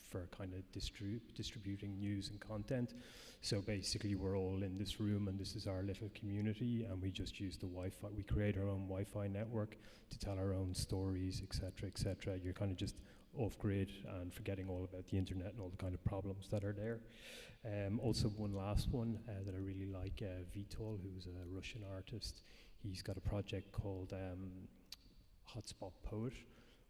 for kind of distributing news and content. So basically, we're all in this room, and this is our little community, and we just use the Wi-Fi. We create our own Wi-Fi network to tell our own stories, etc., etc. You're kind of just off-grid and forgetting all about the internet and all the kind of problems that are there. Also, one last one that I really like, Vitol, who's a Russian artist. He's got a project called Hotspot Poet,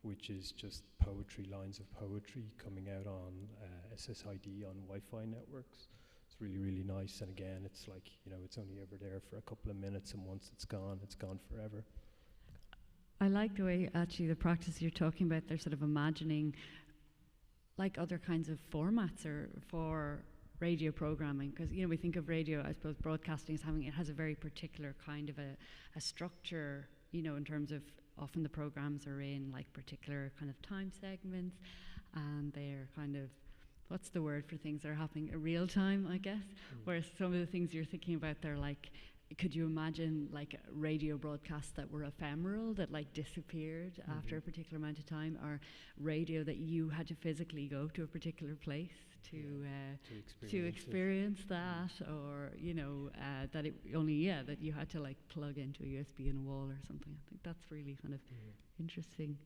which is just poetry, lines of poetry coming out on SSID on Wi-Fi networks. It's really, really nice. And again, it's like, you know, it's only ever there for a couple of minutes, and once it's gone forever. I like the way, actually, the practice you're talking about, they're sort of imagining like other kinds of formats or for radio programming, because, you know, we think of radio, I suppose, broadcasting as having, it has a very particular kind of a structure, you know, in terms of often the programs are in like particular kind of time segments, and they're kind of, what's the word for things that are happening in real time, I guess, whereas some of the things you're thinking about, they're like, could you imagine like radio broadcasts that were ephemeral, that like disappeared after a particular amount of time, or radio that you had to physically go to a particular place to experience that, or, you know, that it only, that you had to like plug into a USB in a wall or something. I think that's really kind of interesting.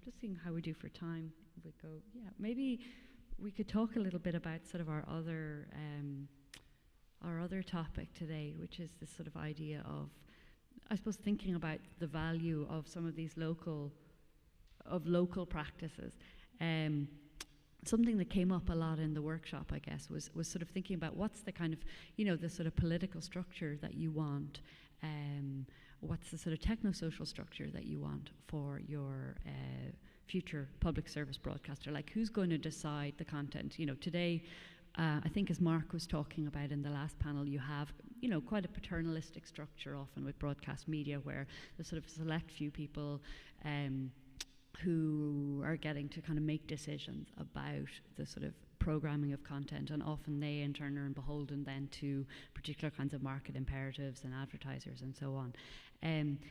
Just seeing how we do for time. We go, maybe we could talk a little bit about sort of our other topic today, which is this sort of idea of, I suppose, thinking about the value of some of these local practices. Something that came up a lot in the workshop, I guess, was sort of thinking about what's the kind of, you know, the sort of political structure that you want, what's the sort of techno-social structure that you want for your future public service broadcaster. Like, who's going to decide the content? You know, today, I think as Mark was talking about in the last panel, you have, you know, quite a paternalistic structure often with broadcast media, where there's sort of a select few people who are getting to kind of make decisions about the sort of programming of content, and often they in turn are beholden then to particular kinds of market imperatives and advertisers and so on.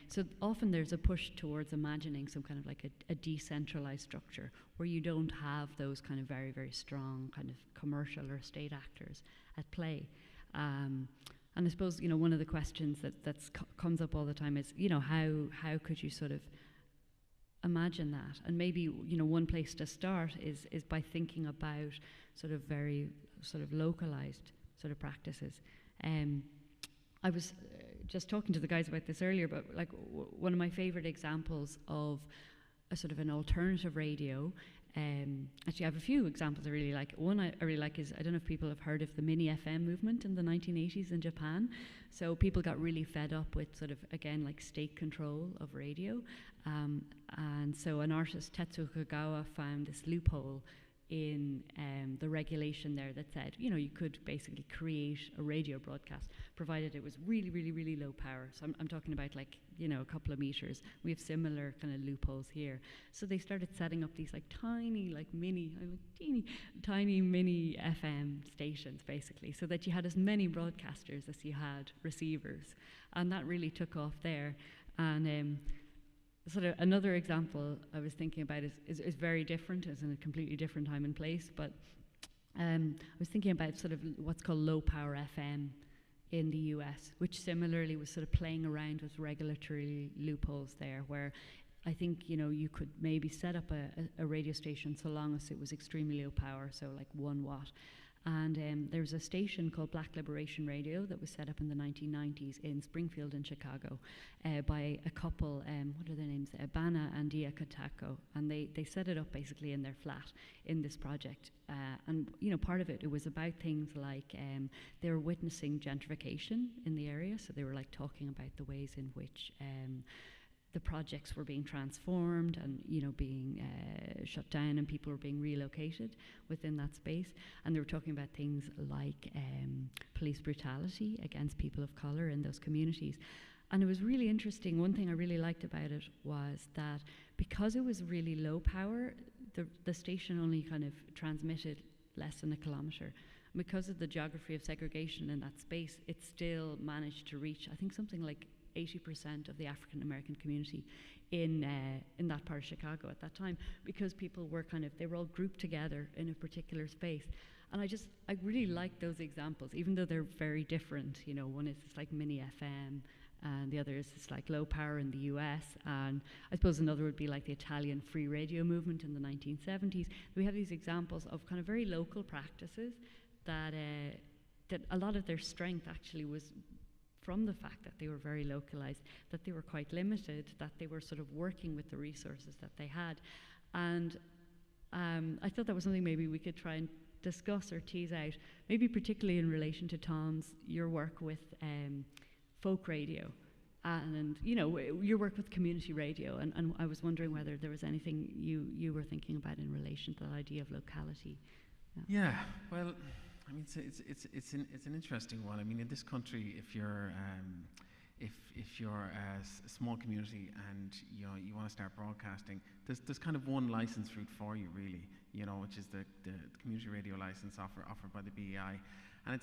So often there's a push towards imagining some kind of like a decentralized structure where you don't have those kind of very, very strong kind of commercial or state actors at play. And I suppose, you know, one of the questions that comes up all the time is, you know, how could you sort of imagine that? And maybe, you know, one place to start is by thinking about sort of very sort of localized sort of practices. I was just talking to the guys about this earlier, but like one of my favorite examples of a sort of an alternative radio, actually I have a few examples I really like. One I really like is, I don't know if people have heard of the mini FM movement in the 1980s in Japan. So people got really fed up with sort of, again, like state control of radio. And so an artist, Tetsuo Kagawa, found this loophole in the regulation there that said, you know, you could basically create a radio broadcast, provided it was really, really, really low power. So I'm talking about like, you know, a couple of meters. We have similar kind of loopholes here. So they started setting up these like tiny, like tiny mini FM stations, basically, so that you had as many broadcasters as you had receivers. And that really took off there. And sort of another example I was thinking about is very different, is in a completely different time and place, but I was thinking about sort of what's called low power FM in the US, which similarly was sort of playing around with regulatory loopholes there, where I think, you know, you could maybe set up a radio station so long as it was extremely low power, so like 1 watt. And there's a station called Black Liberation Radio that was set up in the 1990s in Springfield in Chicago by a couple, what are their names? Bana and Dia Katako. And they set it up basically in their flat in this project. And, you know, part of it was about things like they were witnessing gentrification in the area. So they were like talking about the ways in which the projects were being transformed and, you know, being shut down and people were being relocated within that space. And they were talking about things like police brutality against people of colour in those communities. And it was really interesting. One thing I really liked about it was that because it was really low power, the station only kind of transmitted less than a kilometre. Because of the geography of segregation in that space, it still managed to reach, I think, something like 80% of the African American community in that part of Chicago at that time, because people were they were all grouped together in a particular space. And I really like those examples, even though they're very different. You know, one is it's like mini FM, and the other is it's like low power in the US. And I suppose another would be like the Italian free radio movement in the 1970s. We have these examples of kind of very local practices that a lot of their strength actually was from the fact that they were very localized, that they were quite limited, that they were sort of working with the resources that they had. And I thought that was something maybe we could try and discuss or tease out, maybe particularly in relation to your work with folk radio and you know, your work with community radio. And I was wondering whether there was anything you were thinking about in relation to that idea of locality. Yeah, well, I mean, it's an interesting one. I mean, in this country, if you're a small community and you want to start broadcasting, there's kind of one license route for you, really, which is the community radio license offered by the BEI, and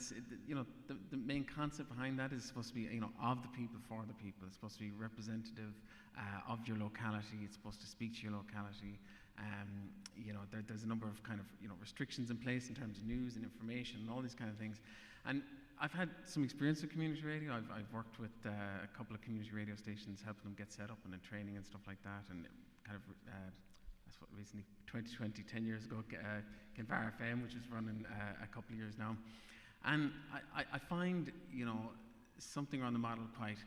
the main concept behind that is supposed to be of the people for the people. It's supposed to be representative of your locality. It's supposed to speak to your locality. There's a number of kind of restrictions in place in terms of news and information and all these kind of things. And I've had some experience with community radio. I've worked with a couple of community radio stations, helping them get set up and in training and stuff like that. And kind of, that's what recently, 2020, 10 years ago, Kinvara FM, which was running a couple of years now. And I find, something around the model quite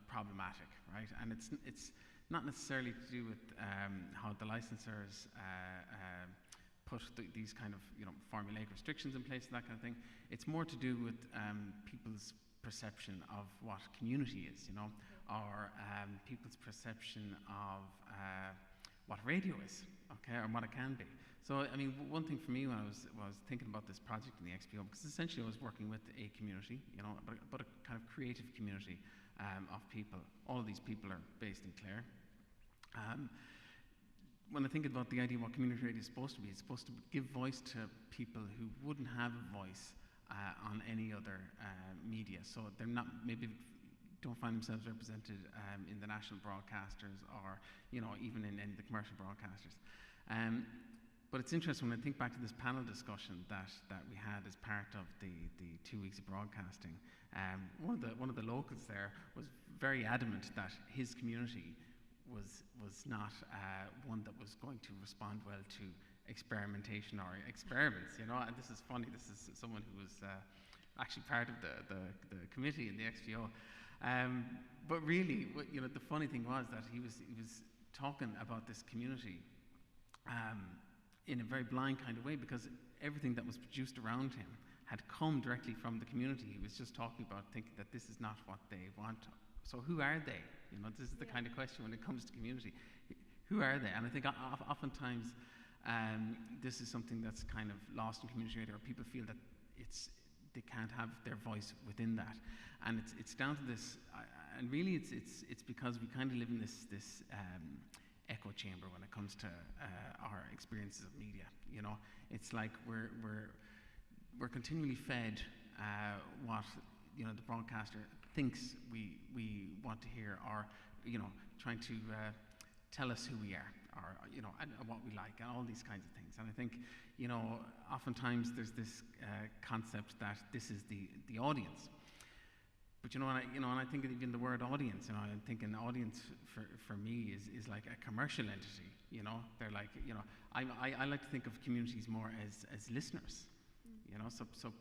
problematic, right? And it's not necessarily to do with how the licensors put these kind of formulaic restrictions in place and that kind of thing. It's more to do with people's perception of what community is, or people's perception of what radio is, okay, or what it can be. So, I mean, one thing for me when I was thinking about this project in the XPO, because essentially I was working with a community, but a kind of creative community of people. All of these people are based in Clare. When I think about the idea of what community radio is supposed to be, it's supposed to give voice to people who wouldn't have a voice on any other media. So they're not, maybe don't find themselves represented in the national broadcasters or, even in the commercial broadcasters. But it's interesting when I think back to this panel discussion that we had as part of the 2 weeks of broadcasting. One of the locals there was very adamant that his community was not one that was going to respond well to experimentation or experiments, And this is funny. This is someone who was actually part of the committee in the XPO. But really, the funny thing was that he was talking about this community in a very blind kind of way, because everything that was produced around him had come directly from the community. He was just talking about thinking that this is not what they want. So who are they? This is the kind of question when it comes to community. Who are they? And I think oftentimes this is something that's kind of lost in community radio, or people feel that they can't have their voice within that. And it's down to this, and really it's because we kind of live in this echo chamber when it comes to our experiences of media. It's like we're continually fed what the broadcaster thinks we want to hear, or trying to tell us who we are, or and what we like, and all these kinds of things. And I think oftentimes there's this concept that this is the audience. But and I think even the word audience, I'm thinking audience for me is like a commercial entity. They're like, I like to think of communities more as listeners. So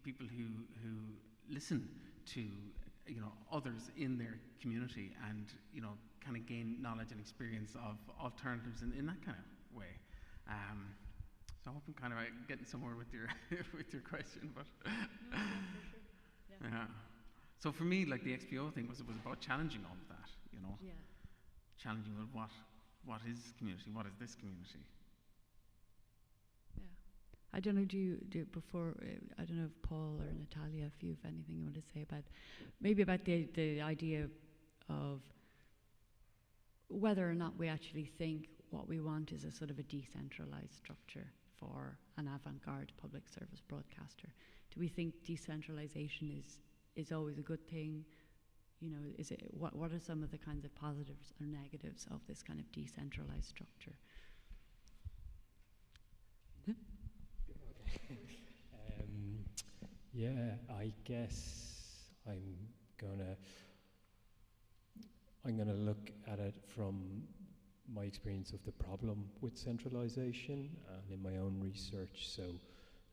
people who listen to others in their community, and kind of gain knowledge and experience of alternatives in that kind of way. So I hope I'm kind of getting somewhere with your with your question, but yeah. So for me, like the XPO thing was about challenging all of that, challenging what is community, what is this community, I don't know, I don't know if Paul or Natalia, if you have anything you want to say about, maybe about the idea of whether or not we actually think what we want is a sort of a decentralized structure for an avant-garde public service broadcaster. Do we think decentralization is always a good thing? You know, what are some of the kinds of positives or negatives of this kind of decentralized structure? Yeah, I guess I'm gonna look at it from my experience of the problem with centralization and in my own research. So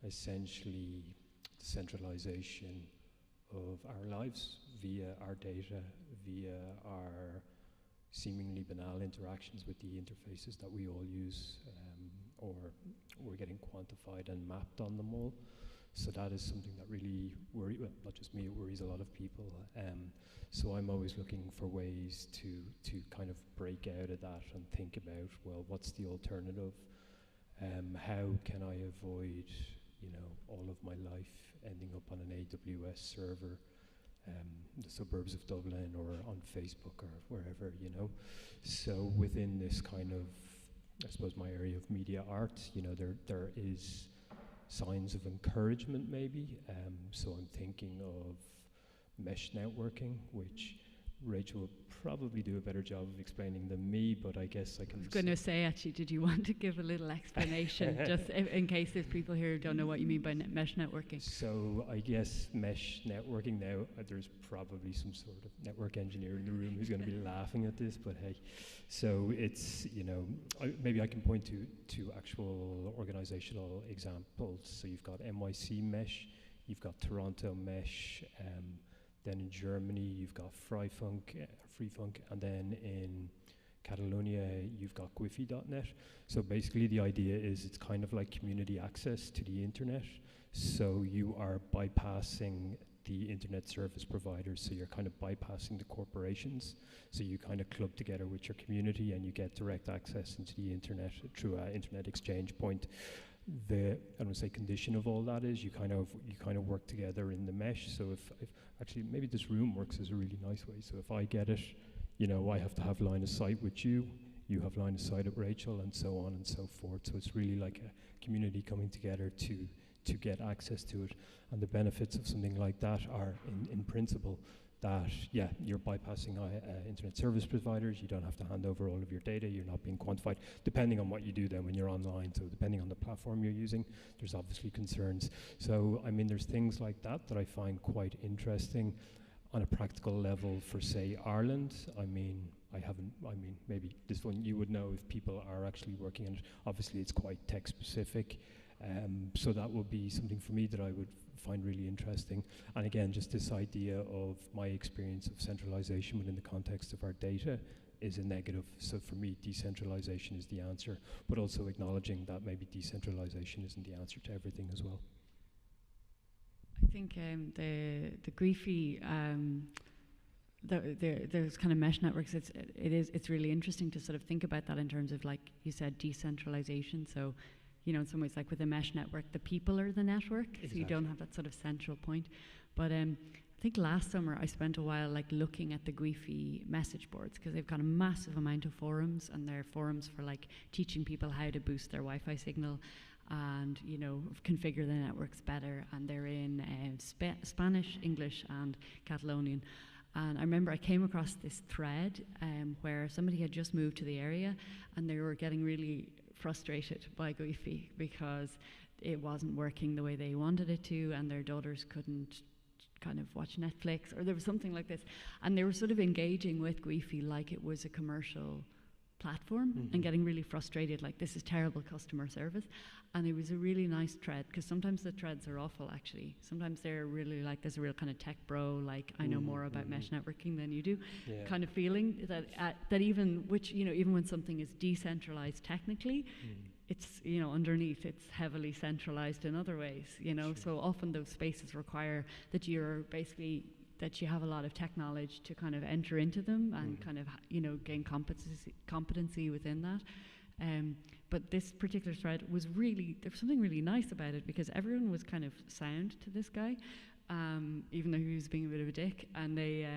essentially centralization of our lives via our data, via our seemingly banal interactions with the interfaces that we all use, or we're getting quantified and mapped on them all. So that is something that really well, not just me, it worries a lot of people. So I'm always looking for ways to kind of break out of that and think about, well, what's the alternative? How can I avoid, all of my life ending up on an AWS server, the suburbs of Dublin or on Facebook or wherever, So within this kind of, I suppose, my area of media art, there is signs of encouragement maybe. So I'm thinking of mesh networking, which Rachel will probably do a better job of explaining than me, but I guess I can. I was going to say, actually, did you want to give a little explanation, just in case there's people here who don't know what you mean by mesh networking? So I guess mesh networking now, there's probably some sort of network engineer in the room who's going to be laughing at this, but hey. So it's, maybe I can point to actual organizational examples. So you've got NYC Mesh, you've got Toronto Mesh, then in Germany you've got Freifunk, and then in Catalonia you've got Gwifi.net. So basically the idea is it's kind of like community access to the internet. So you are bypassing the internet service providers, so you're kind of bypassing the corporations. So you kind of club together with your community and you get direct access into the internet through an internet exchange point. The, I don't say condition of all that is you kind of work together in the mesh. So if actually maybe this room works as a really nice way. So if I get it, I have to have line of sight with you, you have line of sight with Rachel, and so on and so forth. So it's really like a community coming together to get access to it. And the benefits of something like that are in principle that, you're bypassing internet service providers, you don't have to hand over all of your data, you're not being quantified, depending on what you do then when you're online. So depending on the platform you're using, there's obviously concerns. So, there's things like that I find quite interesting on a practical level for, say, Ireland. Maybe this one you would know if people are actually working on it. Obviously, it's quite tech specific. So that would be something for me that I would find really interesting. And again, just this idea of my experience of centralization within the context of our data is a negative. So for me, decentralization is the answer, but also acknowledging that maybe decentralization isn't the answer to everything as well. I think the Gwifi, those kind of mesh networks, it's really interesting to sort of think about that in terms of, like you said, decentralization. So, in some ways, like with a mesh network, the people are the network, exactly. So you don't have that sort of central point. But I think last summer I spent a while like looking at the Gwifi message boards, because they've got a massive amount of forums, and they're forums for like teaching people how to boost their Wi-Fi signal and configure the networks better. And they're in Spanish, English, and Catalonian. And I remember I came across this thread where somebody had just moved to the area, and they were getting really frustrated by Gwifi because it wasn't working the way they wanted it to, and their daughters couldn't kind of watch Netflix, or there was something like this. And they were sort of engaging with Gwifi like it was a commercial platform, and getting really frustrated, like, this is terrible customer service. And it was a really nice thread, because sometimes the threads are awful, actually. Sometimes they're really like, there's a real kind of tech bro, like, I know more about mesh networking than you do, kind of feeling that that even when something is decentralized technically, it's, underneath it's heavily centralized in other ways, Sure. So often those spaces require that that you have a lot of tech knowledge to kind of enter into them and kind of, gain competency within that. But this particular thread was really, there was something really nice about it, because everyone was kind of sound to this guy, even though he was being a bit of a dick. And they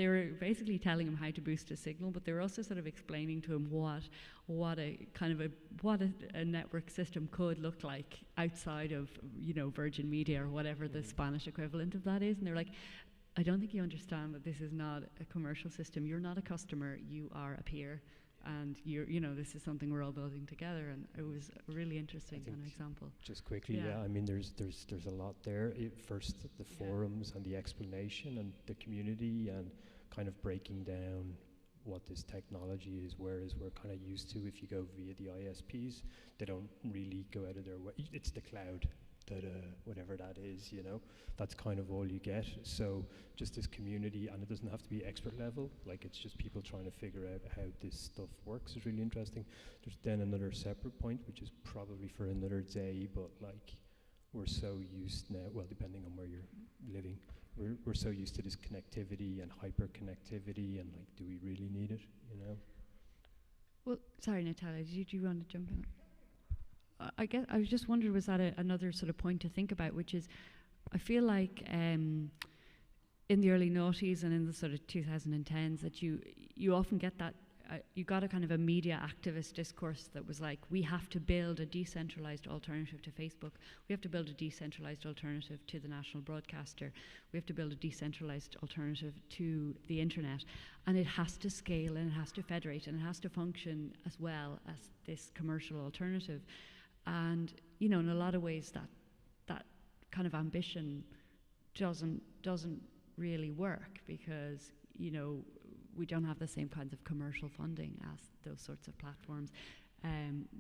were basically telling him how to boost his signal, but they were also sort of explaining to him what a network system could look like outside of, you know, Virgin Media or whatever the Spanish equivalent of that is. And they're like, I don't think you understand that this is not a commercial system. You're not a customer, you are a peer. And you know, this is something we're all building together, and it was a really interesting kind of example. Just quickly, yeah. I mean, there's a lot there. First, the forums and the explanation and the community, and kind of breaking down what this technology is. Whereas we're kind of used to, if you go via the ISPs, they don't really go out of their way. It's the cloud that whatever that is, you know, that's kind of all you get. So just this community, and it doesn't have to be expert level, like it's just people trying to figure out how this stuff works is really interesting. There's then another separate point, which is probably for another day, but like we're so used now, well, depending on where you're living, we're so used to this connectivity and hyper connectivity, and like, do we really need it, you know? Well, sorry, Natalia, did you want to jump in? I guess I was just wondering, was that another sort of point to think about, which is, I feel like in the early noughties and in the sort of 2010s that you often get that, you got a kind of a media activist discourse that was like, we have to build a decentralized alternative to Facebook. We have to build a decentralized alternative to the national broadcaster. We have to build a decentralized alternative to the internet. And it has to scale, and it has to federate, and it has to function as well as this commercial alternative. And, you know, in a lot of ways that kind of ambition doesn't really work, because, you know, we don't have the same kinds of commercial funding as those sorts of platforms.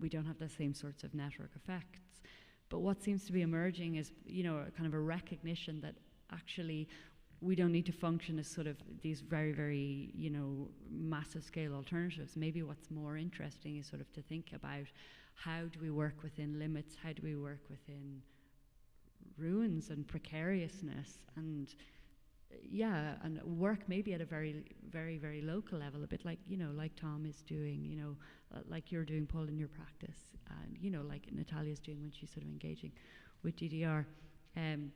We don't have the same sorts of network effects. But what seems to be emerging is, you know, a kind of a recognition that actually we don't need to function as sort of these very, very, you know, massive scale alternatives. Maybe what's more interesting is sort of to think about, how do we work within limits? How do we work within ruins and precariousness? And and work maybe at a very, very, very local level, a bit like, you know, like Tom is doing, you know, like you're doing, Paul, in your practice, and, you know, like Natalia's doing when she's sort of engaging with DDR. And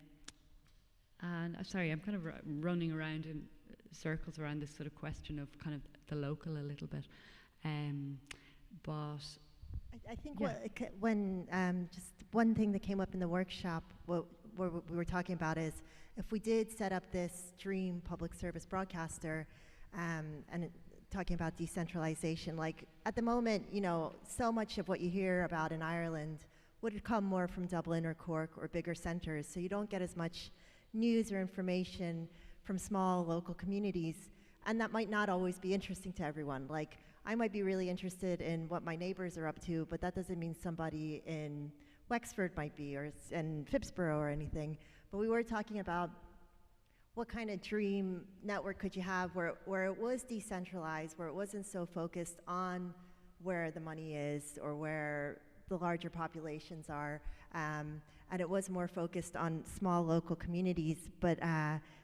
I'm sorry, I'm kind of running around in circles around this sort of question of kind of the local a little bit. But I think when just one thing that came up in the workshop, what we were talking about is, if we did set up this dream public service broadcaster, and talking about decentralization, like at the moment, you know, so much of what you hear about in Ireland would come more from Dublin or Cork or bigger centres, so you don't get as much news or information from small local communities, and that might not always be interesting to everyone. Like, I might be really interested in what my neighbors are up to, but that doesn't mean somebody in Wexford might be, or in Phipsborough or anything. But we were talking about what kind of dream network could you have where it was decentralized, where it wasn't so focused on where the money is or where the larger populations are, and it was more focused on small local communities, but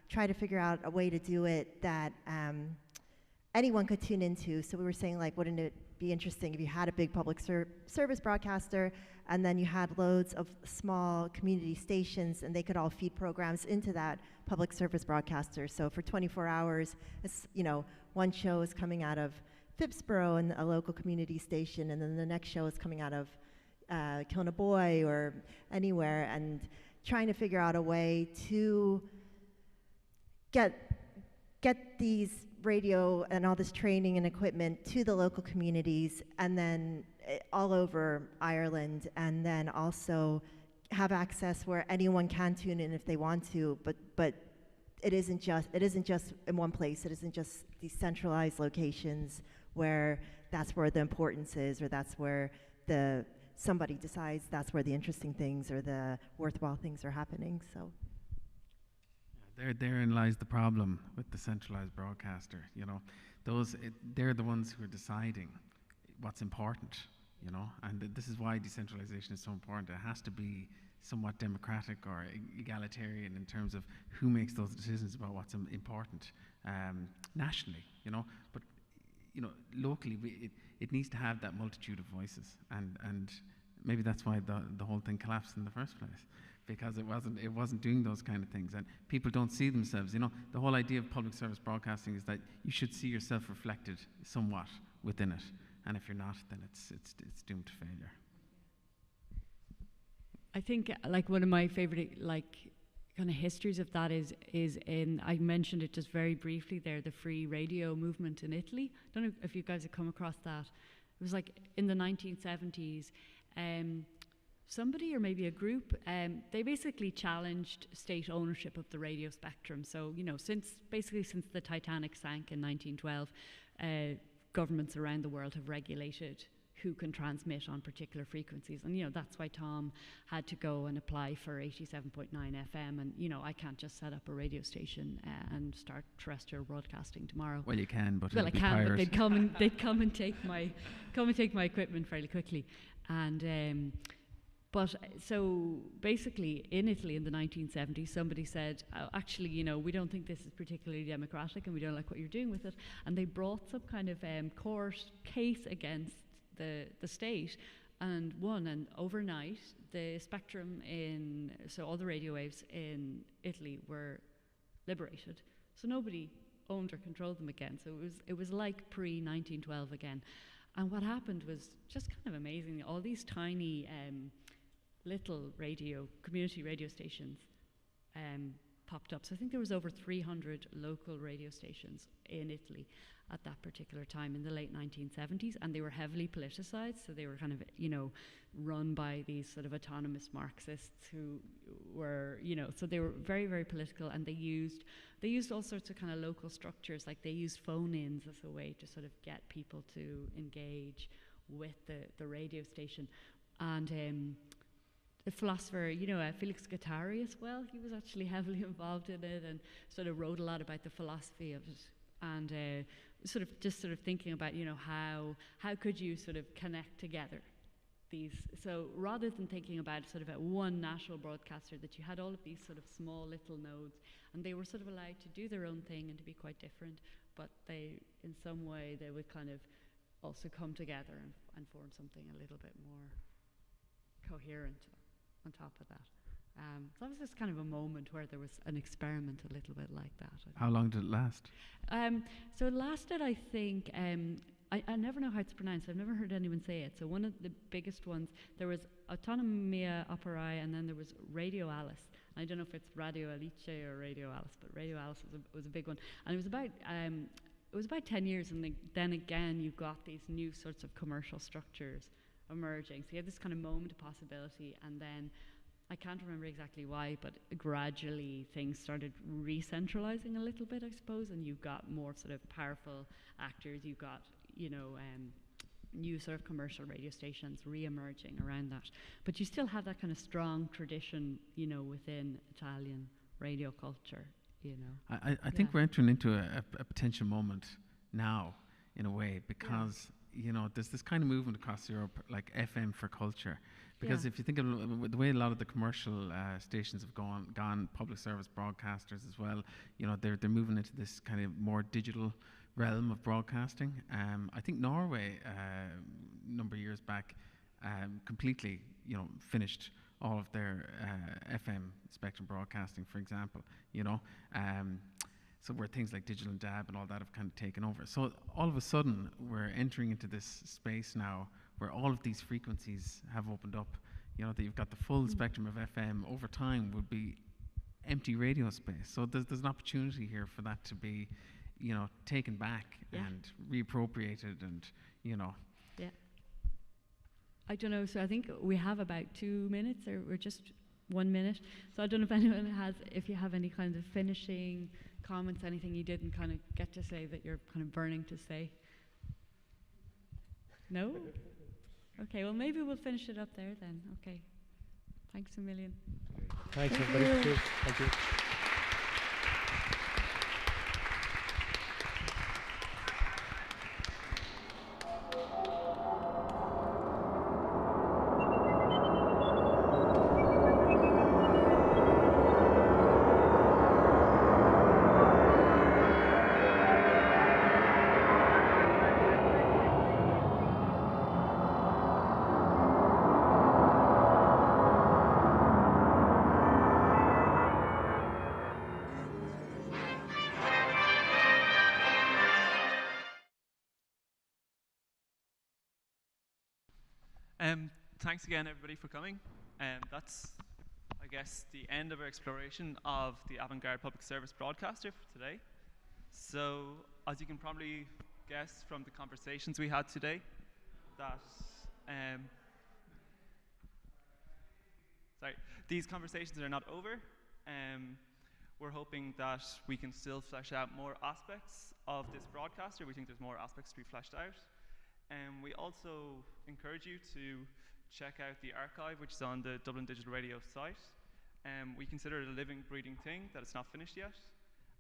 try to figure out a way to do it that anyone could tune into. So we were saying, like, wouldn't it be interesting if you had a big public service broadcaster, and then you had loads of small community stations, and they could all feed programs into that public service broadcaster. So for 24 hours, you know, one show is coming out of Phipsborough and a local community station, and then the next show is coming out of Kilnaboy or anywhere, and trying to figure out a way to get these radio and all this training and equipment to the local communities, and then all over Ireland, and then also have access where anyone can tune in if they want to, but it isn't just in one place. It isn't just these centralized locations where that's where the importance is, or that's where somebody decides that's where the interesting things or the worthwhile things are happening. So therein lies the problem with the centralized broadcaster. You know, they're the ones who are deciding what's important. You know, and this is why decentralization is so important. It has to be somewhat democratic or egalitarian in terms of who makes those decisions about what's important nationally. You know, but locally, it needs to have that multitude of voices, and maybe that's why the whole thing collapsed in the first place, because it wasn't doing those kind of things, and people don't see themselves. The whole idea of public service broadcasting is that you should see yourself reflected somewhat within it, and if you're not, then it's doomed to failure. I think one of my favorite kind of histories of that is in, I mentioned it just very briefly there, the free radio movement in Italy. I don't know if you guys have come across that. It was in the 1970s. Somebody, or maybe a group, they basically challenged state ownership of the radio spectrum. So, since the Titanic sank in 1912, governments around the world have regulated who can transmit on particular frequencies. And, that's why Tom had to go and apply for 87.9 FM. And, I can't just set up a radio station and start terrestrial broadcasting tomorrow. Well, you can, but I can, but they'd come and take my equipment fairly quickly. And but so basically in Italy in the 1970s, somebody said, actually, we don't think this is particularly democratic and we don't like what you're doing with it. And they brought some kind of court case against the state and won. And overnight, the spectrum so all the radio waves in Italy were liberated. So nobody owned or controlled them again. So it was like pre-1912 again. And what happened was just kind of amazing. All these tiny little community radio stations popped up. So I think there was over 300 local radio stations in Italy at that particular time in the late 1970s, and they were heavily politicized. So they were kind of, run by these sort of autonomous Marxists who were, so they were very, very political, and they used all sorts of kind of local structures. Like they used phone-ins as a way to sort of get people to engage with the radio station. And the philosopher, Felix Guattari as well, he was actually heavily involved in it and sort of wrote a lot about the philosophy of it. And sort of thinking about, how could you sort of connect together these? So rather than thinking about sort of a one national broadcaster, that you had all of these sort of small little nodes, and they were sort of allowed to do their own thing and to be quite different, but they, in some way, they would kind of also come together and form something a little bit more coherent on top of that. So that was just kind of a moment where there was an experiment a little bit like that. How long did it last? So it lasted, I think, I never know how it's pronounced. I've never heard anyone say it. So one of the biggest ones, there was Autonomia Operae, and then there was Radio Alice. I don't know if it's Radio Alice or Radio Alice, but Radio Alice was a big one. And it was about 10 years, and then again you've got these new sorts of commercial structures emerging. So you have this kind of moment of possibility, and then I can't remember exactly why, but gradually things started re-centralizing a little bit, I suppose, and you've got more sort of powerful actors. You've got, new sort of commercial radio stations re-emerging around that. But you still have that kind of strong tradition, within Italian radio culture, I think we're entering into a potential moment now, in a way, because, there's this kind of movement across Europe, like FM for culture. Because if you think of the way a lot of the commercial stations have gone, public service broadcasters as well, they're moving into this kind of more digital realm of broadcasting. I think Norway, a number of years back, completely, finished all of their FM spectrum broadcasting, for example. So where things like digital and DAB and all that have kind of taken over. So all of a sudden, we're entering into this space now where all of these frequencies have opened up. That you've got the full spectrum of FM. Over time would be empty radio space. So there's an opportunity here for that to be, taken back and reappropriated, and Yeah. I don't know. So I think we have about 2 minutes, or just 1 minute. So I don't know if anyone if you have any kind of finishing comments, anything you didn't kind of get to say that you're kind of burning to say. No? Okay, well, maybe we'll finish it up there then. Okay. Thanks a million. Thanks, everybody. Thank you. Thanks again, everybody, for coming. That's, I guess, the end of our exploration of the Avant Garde Public Service Broadcaster for today. So, as you can probably guess from the conversations we had today, that these conversations are not over. We're hoping that we can still flesh out more aspects of this broadcaster. We think there's more aspects to be fleshed out. We also encourage you to check out the archive, which is on the Dublin Digital Radio site. We consider it a living, breathing thing, that it's not finished yet.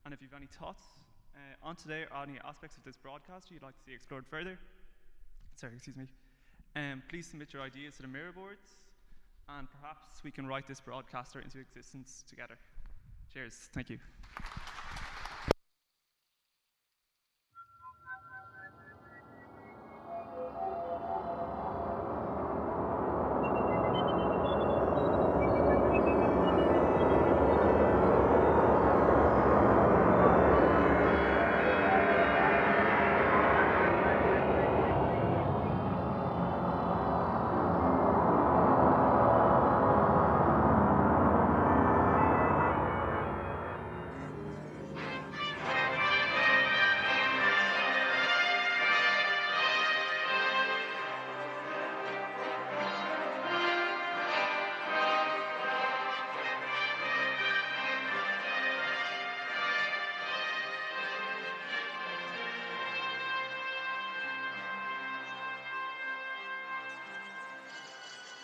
And if you have any thoughts on today or any aspects of this broadcast you'd like to see explored further, please submit your ideas to the mirror boards, and perhaps we can write this broadcaster into existence together. Cheers. Thank you.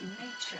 Nature,